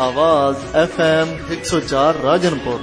آواز FM 104 Rajanpur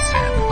FM,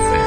FM।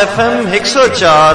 FM 104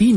3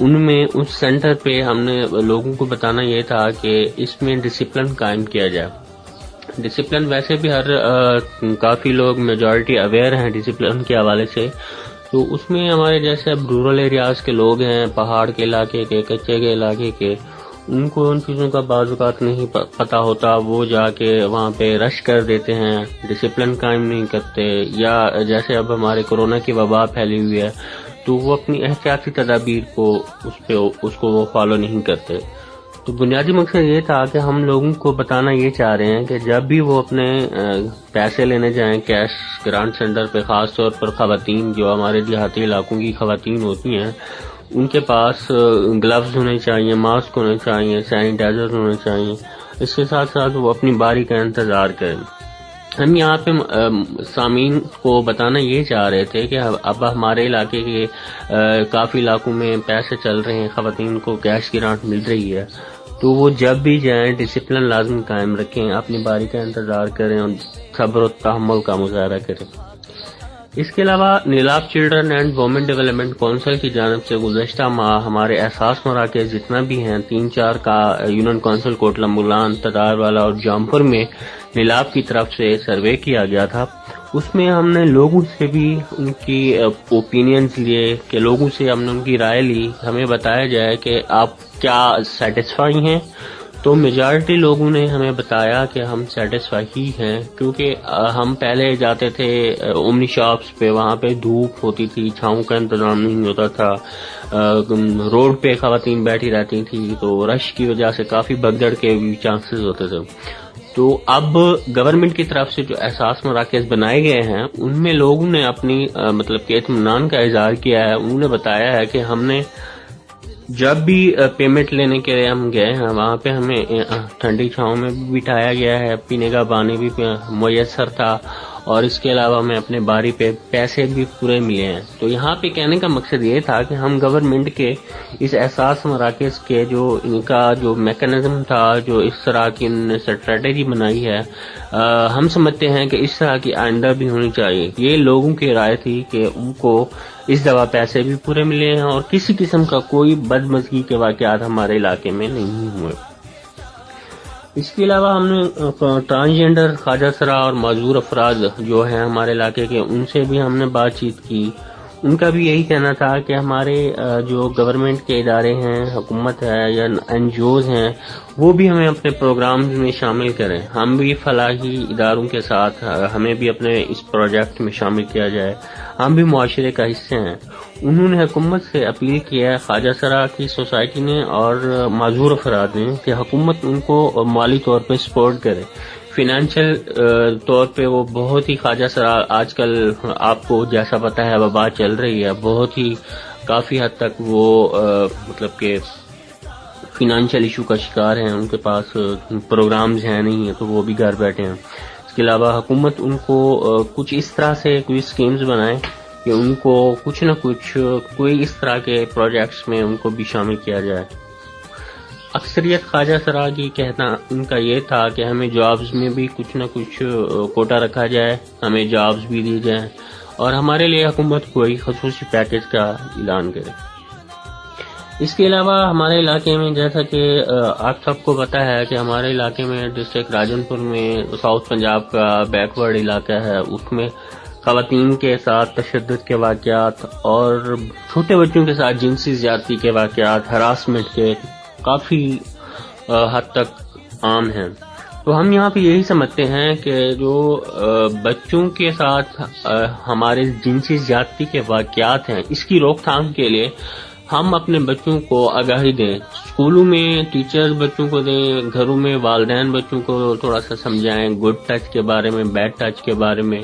ان میں اس centre پہ ہم نے لوگوں کو بتانا یہ تھا کہ اس میں ڈسپلن قائم کیا جائے. ڈسپلن ویسے بھی کافی لوگ میجورٹی اویئر ہیں ڈسپلن کے حوالے سے. تو اس میں ہمارے جیسے اب رورل ایریاز کے لوگ ہیں, پہاڑ کے علاقے کے, کچے کے علاقے کے, ان کو ان چیزوں کا بعض اوقات نہیں پتہ ہوتا. وہ جا کے وہاں پہ رش کر دیتے ہیں, ڈسپلن قائم نہیں کرتے, یا جیسے اب ہمارے کورونا کی وبا پھیلی ہوئی ہے تو وہ اپنی احتیاطی تدابیر کو اس کو وہ فالو نہیں کرتے. تو بنیادی مقصد یہ تھا کہ ہم لوگوں کو بتانا یہ چاہ رہے ہیں کہ جب بھی وہ اپنے پیسے لینے جائیں کیش گرانٹ سینٹر پہ, خاص طور پر خواتین جو ہمارے دیہاتی علاقوں کی خواتین ہوتی ہیں, ان کے پاس گلوز ہونے چاہیے, ماسک ہونے چاہیے, سینیٹائزر ہونے چاہیے. اس کے ساتھ ساتھ وہ اپنی باری کا انتظار کریں. ہم یہاں پہ سامعین کو بتانا یہ چاہ رہے تھے کہ اب ہمارے علاقے کے کافی علاقوں میں پیسے چل رہے ہیں, خواتین کو کیش گرانٹ مل رہی ہے, تو وہ جب بھی جائیں ڈسپلن لازم قائم رکھیں, اپنی باری کا انتظار کریں اور صبر و تحمل کا مظاہرہ کریں. اس کے علاوہ Nilab children and women development council کی جانب سے گزشتہ ماہ ہمارے احساس مراکز جتنا بھی ہیں 3-4 کا یونین کونسل کوٹلہ مولان, تداروالا اور جامپور میں نیلاب کی طرف سے سروے کیا گیا تھا. اس میں ہم نے لوگوں سے بھی ان کی اوپینینز لیے, کہ لوگوں سے ہم نے ان کی رائے لی, ہمیں بتایا جائے کہ آپ کیا سیٹسفائی ہیں. تو میجارٹی لوگوں نے ہمیں بتایا کہ ہم سیٹسفائی ہی ہیں, کیونکہ ہم پہلے جاتے تھے اومنی شاپس پہ, وہاں پہ دھوپ ہوتی تھی, چھاؤں کا انتظام نہیں ہوتا تھا, روڈ پہ خواتین بیٹھی رہتی تھی, تو رش کی وجہ سے کافی بگدڑ کے بھی چانسز ہوتے تھے. تو اب گورنمنٹ کی طرف سے جو احساس مراکز بنائے گئے ہیں ان میں لوگوں نے اپنی مطلب کہ اطمینان کا اظہار کیا ہے. انہوں نے بتایا ہے کہ ہم نے جب بھی پیمنٹ لینے کے لیے ہم گئے ہیں وہاں پہ ہمیں ٹھنڈی چھاؤں میں بھی بٹھایا گیا ہے, پینے کا پانی بھی میسر تھا, اور اس کے علاوہ ہمیں اپنے باری پہ پیسے بھی پورے ملے ہیں. تو یہاں پہ کہنے کا مقصد یہ تھا کہ ہم گورنمنٹ کے اس احساس مراکز کے جو ان کا جو میکانزم تھا, جو اس طرح کی ان نے اسٹریٹجی بنائی ہے, ہم سمجھتے ہیں کہ اس طرح کی آئندہ بھی ہونی چاہیے. یہ لوگوں کی رائے تھی کہ ان کو اس دفعہ پیسے بھی پورے ملے ہیں اور کسی قسم کا کوئی بدمزگی کے واقعات ہمارے علاقے میں نہیں ہوئے. اس کے علاوہ ہم نے ٹرانسجینڈر, خواجہ سرا اور معذور افراد جو ہیں ہمارے علاقے کے, ان سے بھی ہم نے بات چیت کی. ان کا بھی یہی کہنا تھا کہ ہمارے جو گورنمنٹ کے ادارے ہیں, حکومت ہے یا این جی اوز ہیں, وہ بھی ہمیں اپنے پروگرامز میں شامل کریں. ہم بھی فلاحی اداروں کے ساتھ, ہمیں بھی اپنے اس پروجیکٹ میں شامل کیا جائے, ہم بھی معاشرے کا حصہ ہیں. انہوں نے حکومت سے اپیل کیا ہے, خواجہ سرا کی سوسائٹی نے اور معذور افراد نے, کہ حکومت ان کو مالی طور پہ سپورٹ کرے. فائنینشیل طور پہ وہ بہت ہی, خواجہ سرا آج کل آپ کو جیسا پتہ ہے وبا چل رہی ہے, بہت ہی کافی حد تک وہ مطلب کہ فائنینشیل ایشو کا شکار ہیں. ان کے پاس پروگرامز ہیں نہیں ہیں, تو وہ بھی گھر بیٹھے ہیں. اس کے علاوہ حکومت ان کو کچھ اس طرح سے کوئی اسکیمز بنائے کہ ان کو کچھ نہ کچھ کوئی اس طرح کے پروجیکٹس میں ان کو بھی شامل کیا جائے. اکثریت خواجہ سرا کی کہنا ان کا یہ تھا کہ ہمیں جابز میں بھی کچھ نہ کچھ کوٹا رکھا جائے, ہمیں جابز بھی دی جائیں, اور ہمارے لیے حکومت کوئی خصوصی پیکیج کا اعلان کرے. اس کے علاوہ ہمارے علاقے میں, جیسا کہ آپ سب کو پتہ ہے کہ ہمارے علاقے میں ڈسٹرکٹ راجن پور میں ساؤتھ پنجاب کا بیکورڈ علاقہ ہے, اس میں خواتین کے ساتھ تشدد کے واقعات اور چھوٹے بچوں کے ساتھ جنسی زیادتی کے واقعات, ہراسمنٹ کے کافی حد تک عام ہیں. تو ہم یہاں پہ یہی سمجھتے ہیں کہ جو بچوں کے ساتھ ہمارے جنسی زیادتی کے واقعات ہیں, اس کی روک تھام کے لیے ہم اپنے بچوں کو آگاہی دیں. اسکولوں میں ٹیچرز بچوں کو دیں, گھروں میں والدین بچوں کو تھوڑا سا سمجھائیں گڈ ٹچ کے بارے میں, بیڈ ٹچ کے بارے میں,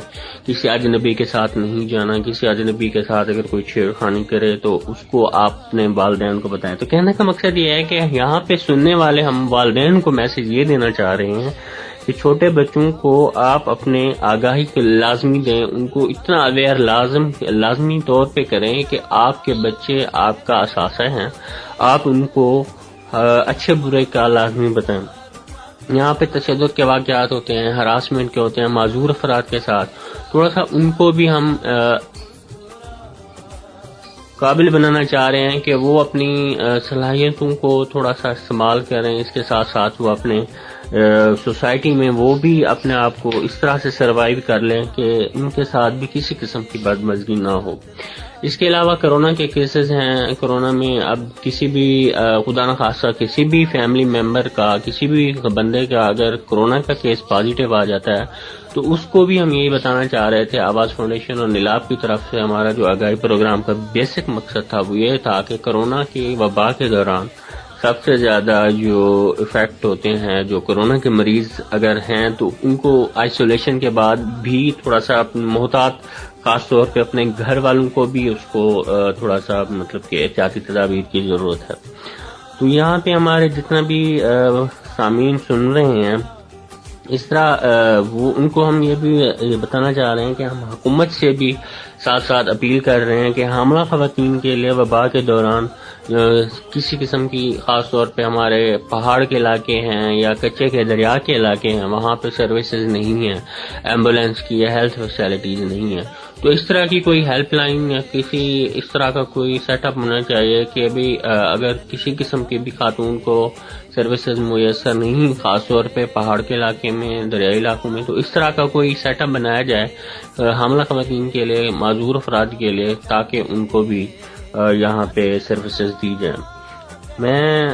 کسی اجنبی کے ساتھ نہیں جانا, کسی اجنبی کے ساتھ اگر کوئی چھیڑ خانی کرے تو اس کو آپ اپنے والدین کو بتائیں. تو کہنے کا مقصد یہ ہے کہ یہاں پہ سننے والے ہم والدین کو میسج یہ دینا چاہ رہے ہیں کہ چھوٹے بچوں کو آپ اپنے آگاہی کے لازمی دیں, ان کو اتنا اویئر لازمی طور پہ کریں کہ آپ کے بچے آپ کا اثاثہ ہیں, آپ ان کو اچھے برے کا لازمی بتائیں. یہاں پہ تشدد کے واقعات ہوتے ہیں, ہراسمنٹ کے ہوتے ہیں معذور افراد کے ساتھ, تھوڑا سا ان کو بھی ہم قابل بنانا چاہ رہے ہیں کہ وہ اپنی صلاحیتوں کو تھوڑا سا استعمال کریں. اس کے ساتھ ساتھ وہ اپنے سوسائٹی میں وہ بھی اپنے آپ کو اس طرح سے سروائیو کر لیں کہ ان کے ساتھ بھی کسی قسم کی بدمزگی نہ ہو. اس کے علاوہ کرونا کے کیسز ہیں. کرونا میں اب کسی بھی خدا نخواستہ کسی بھی فیملی ممبر کا, کسی بھی بندے کا اگر کرونا کا کیس پازیٹیو آ جاتا ہے تو اس کو بھی ہم یہی بتانا چاہ رہے تھے. آواز فاؤنڈیشن اور نیلاب کی طرف سے ہمارا جو آگاہی پروگرام کا بیسک مقصد تھا وہ یہ تھا کہ کرونا کی وبا کے دوران سب سے زیادہ جو افیکٹ ہوتے ہیں, جو کرونا کے مریض اگر ہیں تو ان کو آئسولیشن کے بعد بھی تھوڑا سا محتاط, خاص طور پہ اپنے گھر والوں کو بھی اس کو تھوڑا سا مطلب کہ احتیاطی تدابیر کی ضرورت ہے. تو یہاں پہ ہمارے جتنا بھی سامعین سن رہے ہیں اس طرح وہ ان کو ہم یہ بھی بتانا چاہ رہے ہیں کہ ہم حکومت سے بھی ساتھ ساتھ اپیل کر رہے ہیں کہ حاملہ خواتین کے لیے وبا کے دوران کسی قسم کی, خاص طور پہ ہمارے پہاڑ کے علاقے ہیں یا کچے کے دریا کے علاقے ہیں, وہاں پہ سروسز نہیں ہیں, ایمبولینس کی یا ہیلتھ فیسلٹیز نہیں ہیں. تو اس طرح کی کوئی ہیلپ لائن یا کسی اس طرح کا کوئی سیٹ اپ ہونا چاہیے کہ بھی اگر کسی قسم کی بھی خاتون کو سروسز میسر نہیں, خاص طور پہ پہاڑ کے علاقے میں, دریائی علاقوں میں, تو اس طرح کا کوئی سیٹ اپ بنایا جائے حاملہ خواتین کے لیے, معذور افراد کے لیے, تاکہ ان کو بھی یہاں پہ سروسز دی جائیں. میں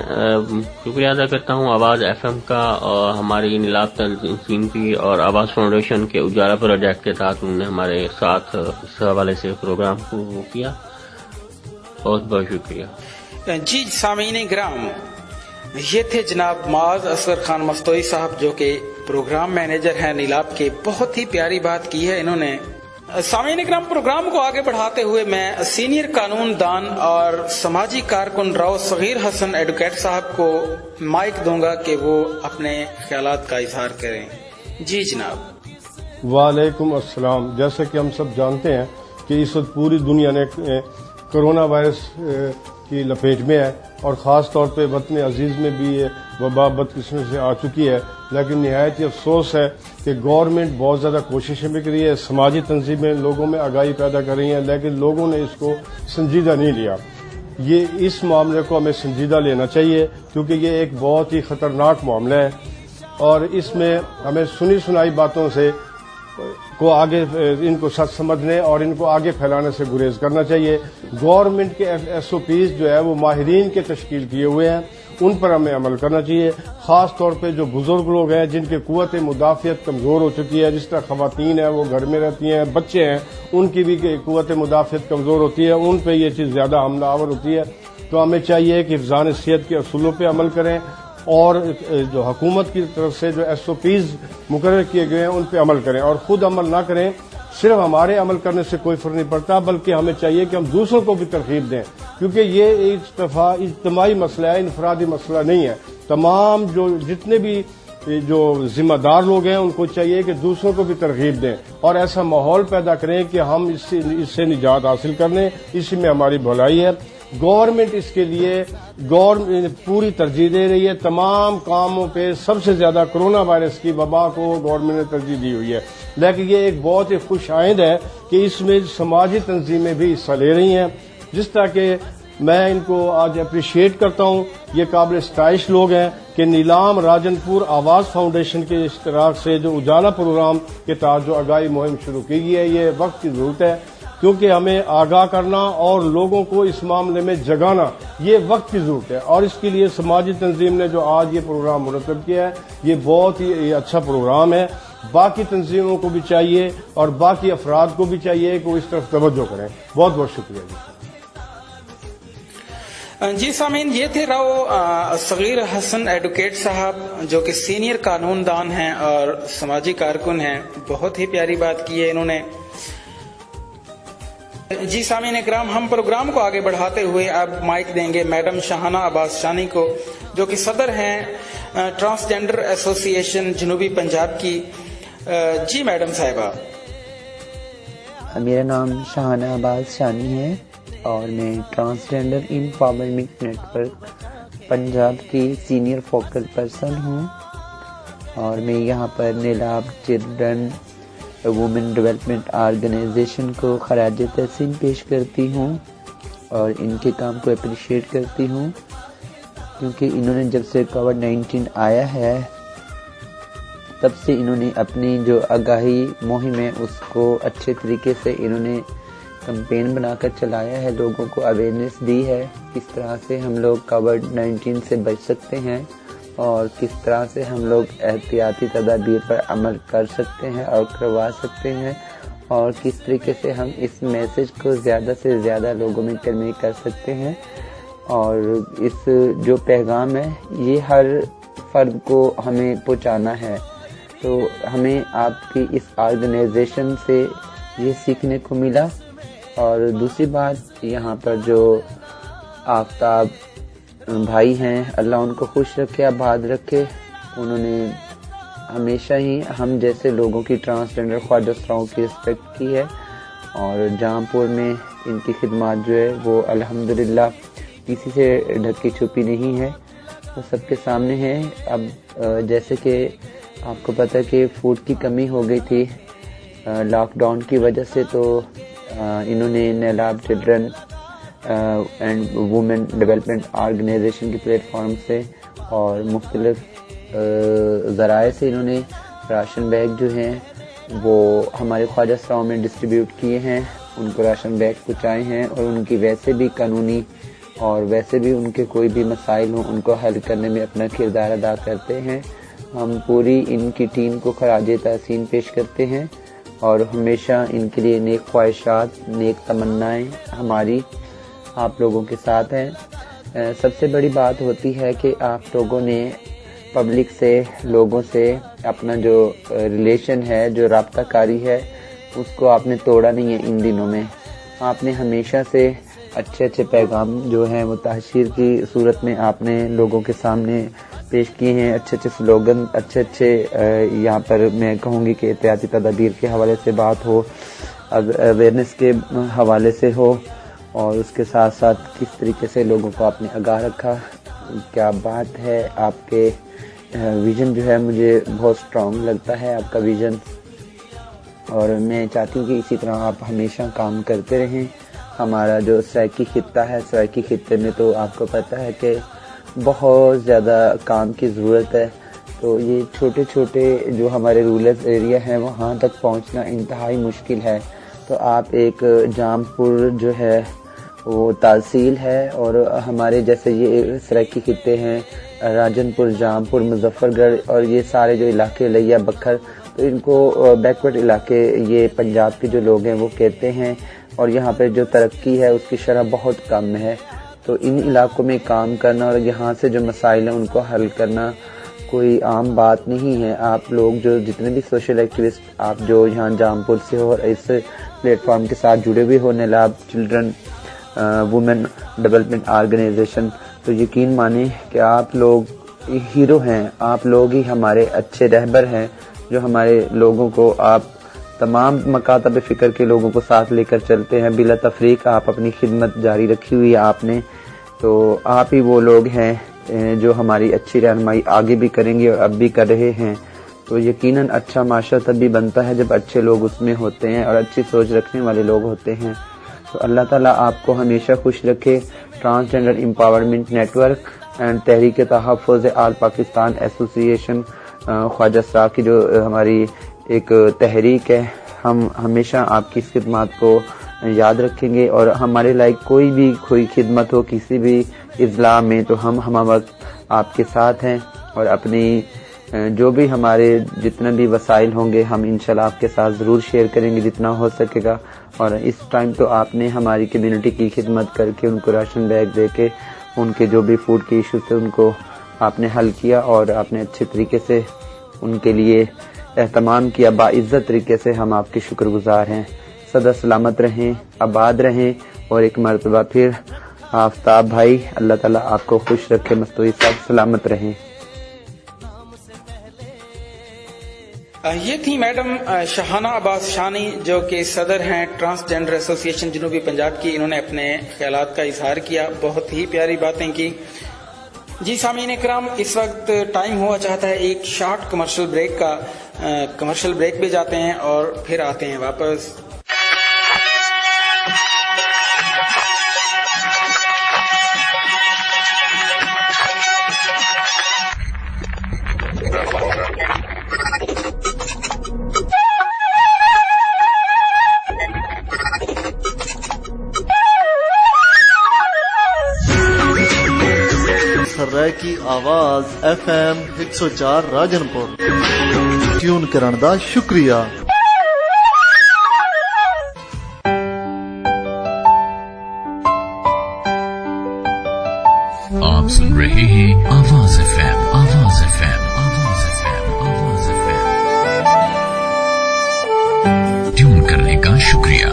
شکریہ ادا کرتا ہوں آواز ایف ایم کا اور ہماری نیلاب تنظیم کی اور آواز فاؤنڈیشن کے اجالا پروجیکٹ کے تحت انہوں نے ہمارے ساتھ اس حوالے سے پروگرام کو کیا. بہت بہت شکریہ. جی سامعین گرام, یہ تھے جناب معاذ اصغر خان مستوئی صاحب جو کہ پروگرام مینیجر ہیں نیلاب کے. بہت ہی پیاری بات کی ہے انہوں نے. سامعین اکرام, پروگرام کو آگے بڑھاتے ہوئے میں سینئر قانون دان اور سماجی کارکن راؤ صغیر حسن ایڈوکیٹ صاحب کو مائک دوں گا کہ وہ اپنے خیالات کا اظہار کریں. جی جناب. وعلیکم السلام. جیسے کہ ہم سب جانتے ہیں کہ اس وقت پوری دنیا نے کرونا وائرس کی لپیٹ میں ہے اور خاص طور پہ وطن عزیز میں بھی یہ وبا بدقسمتی سے آ چکی ہے. لیکن نہایت ہی افسوس ہے کہ گورنمنٹ بہت زیادہ کوششیں بھی کر رہی ہے, سماجی تنظیمیں لوگوں میں آگاہی پیدا کر رہی ہیں, لیکن لوگوں نے اس کو سنجیدہ نہیں لیا. یہ اس معاملے کو ہمیں سنجیدہ لینا چاہیے کیونکہ یہ ایک بہت ہی خطرناک معاملہ ہے اور اس میں ہمیں سنی سنائی باتوں سے کو آگے ان کو سچ سمجھنے اور ان کو آگے پھیلانے سے گریز کرنا چاہیے. گورنمنٹ کے ایس او پیز جو ہے وہ ماہرین کے تشکیل کیے ہوئے ہیں, ان پر ہمیں عمل کرنا چاہیے. خاص طور پہ جو بزرگ لوگ ہیں جن کی قوت مدافعت کمزور ہو چکی ہے, جس طرح خواتین ہیں وہ گھر میں رہتی ہیں, بچے ہیں ان کی بھی قوت مدافعت کمزور ہوتی ہے, ان پہ یہ چیز زیادہ حملہ آور ہوتی ہے. تو ہمیں چاہیے کہ حفظان صحت کے اصولوں پہ عمل کریں اور جو حکومت کی طرف سے جو ایس او پیز مقرر کیے گئے ہیں ان پہ عمل کریں اور خود عمل نہ کریں. صرف ہمارے عمل کرنے سے کوئی فرق نہیں پڑتا بلکہ ہمیں چاہیے کہ ہم دوسروں کو بھی ترغیب دیں کیونکہ یہ ایک اجتماعی مسئلہ ہے, انفرادی مسئلہ نہیں ہے. تمام جتنے بھی جو ذمہ دار لوگ ہیں ان کو چاہیے کہ دوسروں کو بھی ترغیب دیں اور ایسا ماحول پیدا کریں کہ ہم اس سے نجات حاصل کر لیں. اسی میں ہماری بھلائی ہے. گورنمنٹ اس کے لیے پوری ترجیح دے رہی ہے. تمام کاموں پہ سب سے زیادہ کرونا وائرس کی وبا کو گورنمنٹ نے ترجیح دی ہوئی ہے, لیکن یہ ایک بہت ہی خوش آئند ہے کہ اس میں سماجی تنظیمیں بھی حصہ لے رہی ہیں. جس طرح کہ میں ان کو آج اپریشیٹ کرتا ہوں, یہ قابل ستائش لوگ ہیں کہ نیلام راجن پور آواز فاؤنڈیشن کے اشتراک سے جو اجالا پروگرام کے تحت جو آگاہی مہم شروع کی گئی ہے, یہ وقت کی ضرورت ہے کیونکہ ہمیں آگاہ کرنا اور لوگوں کو اس معاملے میں جگانا یہ وقت کی ضرورت ہے. اور اس کے لیے سماجی تنظیم نے جو آج یہ پروگرام مرتب کیا ہے یہ بہت ہی اچھا پروگرام ہے. باقی تنظیموں کو بھی چاہیے اور باقی افراد کو بھی چاہیے کہ وہ اس طرف توجہ کریں. بہت بہت شکریہ جی. جی سامعین, یہ تھے راؤ صغیر حسن ایڈوکیٹ صاحب جو کہ سینئر قانون دان ہیں اور سماجی کارکن ہیں. بہت ہی پیاری بات کی ہے انہوں نے. جی سامعین اکرام, ہم پروگرام کو آگے بڑھاتے ہوئے اب مائک دیں گے میڈم شاہانہ عباس شانی کو جو کہ صدر ہیں ٹرانسجینڈر ایسوسی ایشن جنوبی پنجاب کی. جی میڈم صاحبہ. میرا نام شاہانہ عباس شانی ہے اور میں transgender informant network Punjab کی سینئر فوکل پرسن ہوں اور میں یہاں پر Nilab children women development organisation کو خراج تحسین پیش کرتی ہوں اور ان کے کام کو اپریشیٹ کرتی ہوں، کیونکہ انہوں نے جب سے کووڈ-19 آیا ہے تب سے انہوں نے اپنی جو آگاہی مہم ہے اس کو اچھے طریقے سے انہوں نے کمپین بنا کر چلایا ہے، لوگوں کو اویئرنیس دی ہے کس طرح سے ہم لوگ کووڈ-19 سے بچ سکتے ہیں اور کس طرح سے ہم لوگ احتیاطی تدابیر پر عمل کر سکتے ہیں اور کروا سکتے ہیں، اور کس طریقے سے ہم اس میسج کو زیادہ سے زیادہ لوگوں میں کنوے کر سکتے ہیں۔ اور اس جو پیغام ہے یہ ہر فرد کو ہمیں پہنچانا ہے، تو ہمیں آپ کی اس آرگنائزیشن سے یہ سیکھنے کو ملا۔ اور دوسری بات، یہاں پر جو آفتاب بھائی ہیں، اللہ ان کو خوش رکھے، آباد رکھے، انہوں نے ہمیشہ ہی ہم جیسے لوگوں کی ٹرانسجینڈر خواجہ سراؤں کی رسپیکٹ کی ہے، اور جہاں پور میں ان کی خدمات جو ہے وہ الحمدللہ کسی سے ڈھکی چھپی نہیں ہے، وہ سب کے سامنے ہے۔ اب جیسے کہ آپ کو پتہ ہے کہ فوڈ کی کمی ہو گئی تھی لاک ڈاؤن کی وجہ سے، تو انہوں نے Nilab children and women development organization کے پلیٹ فارم سے اور مختلف ذرائع سے انہوں نے راشن بیگ جو ہیں وہ ہمارے خواجہ سراؤں میں ڈسٹریبیوٹ کیے ہیں، ان کو راشن بیگ پہنچائے ہیں، اور ان کی ویسے بھی قانونی اور ویسے بھی ان کے کوئی بھی مسائل ہوں ان کو حل کرنے میں اپنا کردار ادا کرتے ہیں۔ ہم پوری ان کی ٹیم کو خراج تحسین پیش کرتے ہیں اور ہمیشہ ان کے لیے نیک خواہشات، نیک تمنائیں ہماری آپ لوگوں کے ساتھ ہیں۔ سب سے بڑی بات ہوتی ہے کہ آپ لوگوں نے پبلک سے، لوگوں سے اپنا جو ریلیشن ہے، جو رابطہ کاری ہے، اس کو آپ نے توڑا نہیں ہے۔ ان دنوں میں آپ نے ہمیشہ سے اچھے اچھے پیغام جو ہیں وہ تحشیر کی صورت میں آپ نے لوگوں کے سامنے پیش کیے ہیں، اچھے اچھے سلوگن، اچھے اچھے یہاں پر میں کہوں گی کہ احتیاطی تدابیر کے حوالے سے بات ہو، اویئرنیس کے حوالے سے ہو، اور اس کے ساتھ ساتھ کس طریقے سے لوگوں کو آپ نے آگاہ رکھا۔ کیا بات ہے، آپ کے ویژن جو ہے مجھے بہت سٹرونگ لگتا ہے، آپ کا ویژن، اور میں چاہتی ہوں کہ اسی طرح آپ ہمیشہ کام کرتے رہیں۔ ہمارا جو سرائکی خطہ ہے، سرائکی خطے میں تو آپ کو پتہ ہے کہ بہت زیادہ کام کی ضرورت ہے، تو یہ چھوٹے چھوٹے جو ہمارے رورل ایریا ہیں وہاں تک پہنچنا انتہائی مشکل ہے۔ تو آپ ایک جام پور جو ہے وہ تحصیل ہے، اور ہمارے جیسے یہ سرائکی خطے ہیں، راجن پور، جام پور، مظفر گڑھ، اور یہ سارے جو علاقے لیا بکھر، تو ان کو بیکورڈ علاقے یہ پنجاب کے جو لوگ ہیں وہ کہتے ہیں، اور یہاں پہ جو ترقی ہے اس کی شرح بہت کم ہے۔ تو ان علاقوں میں کام کرنا اور یہاں سے جو مسائل ہیں ان کو حل کرنا کوئی عام بات نہیں ہے۔ آپ لوگ جو جتنے بھی سوشل ایکٹیوسٹ آپ جو یہاں جام پور سے ہو اور اس پلیٹ فارم کے ساتھ جڑے ہوئے ہو، نیلاب چلڈرن وومن ڈیولپمنٹ آرگنائزیشن، تو یقین مانیں کہ آپ لوگ ہیرو ہیں، آپ لوگ ہی ہمارے اچھے رہبر ہیں، جو ہمارے لوگوں کو، آپ تمام مکاتب فکر کے لوگوں کو ساتھ لے کر چلتے ہیں۔ بلا تفریق آپ اپنی خدمت جاری رکھی ہوئی ہے آپ نے، تو آپ ہی وہ لوگ ہیں جو ہماری اچھی رہنمائی آگے بھی کریں گے اور اب بھی کر رہے ہیں۔ تو یقیناً اچھا معاشرہ تب بھی بنتا ہے جب اچھے لوگ اس میں ہوتے ہیں اور اچھی سوچ رکھنے والے لوگ ہوتے ہیں۔ تو اللہ تعالیٰ آپ کو ہمیشہ خوش رکھے۔ Transgender empowerment network and Tehreek Tahaffuz آل پاکستان ایسوسی ایشن خواجہ سراؤں کی جو ہماری ایک تحریک ہے، ہم ہمیشہ آپ کی خدمات کو یاد رکھیں گے، اور ہمارے لائق کوئی بھی خدمت ہو کسی بھی اضلاع میں تو ہم وقت آپ کے ساتھ ہیں، اور اپنی جو بھی ہمارے جتنے بھی وسائل ہوں گے ہم انشاءاللہ آپ کے ساتھ ضرور شیئر کریں گے جتنا ہو سکے گا۔ اور اس ٹائم تو آپ نے ہماری کمیونٹی کی خدمت کر کے ان کو راشن بیگ دے کے ان کے جو بھی فوڈ کے ایشوز تھے ان کو آپ نے حل کیا، اور آپ نے اچھے طریقے سے ان کے لیے اہتمام کیا، باعزت طریقے سے ہم آپ کے شکر گزار ہیں۔ سدا سلامت رہیں، آباد رہیں، اور ایک مرتبہ پھر آفتاب بھائی، اللہ تعالیٰ آپ کو خوش رکھے، مستوی صاحب سلامت رہیں۔ یہ تھی میڈم شہانہ عباس شانی، جو کہ صدر ہیں ٹرانسجینڈر ایسوسی ایشن جنوبی پنجاب کی۔ انہوں نے اپنے خیالات کا اظہار کیا، بہت ہی پیاری باتیں کی۔ جی سامعین اکرام، اس وقت ٹائم ہوا چاہتا ہے ایک شارٹ کمرشل بریک کا، کمرشل بریک پہ جاتے ہیں اور پھر آتے ہیں واپس۔ ہے کی آواز FM 104 راجنپور ٹیون کرن دا شکریہ. آپ سن رہے ہیں آواز FM آواز FM آواز FM آواز FM ٹیون کرنے کا شکریہ.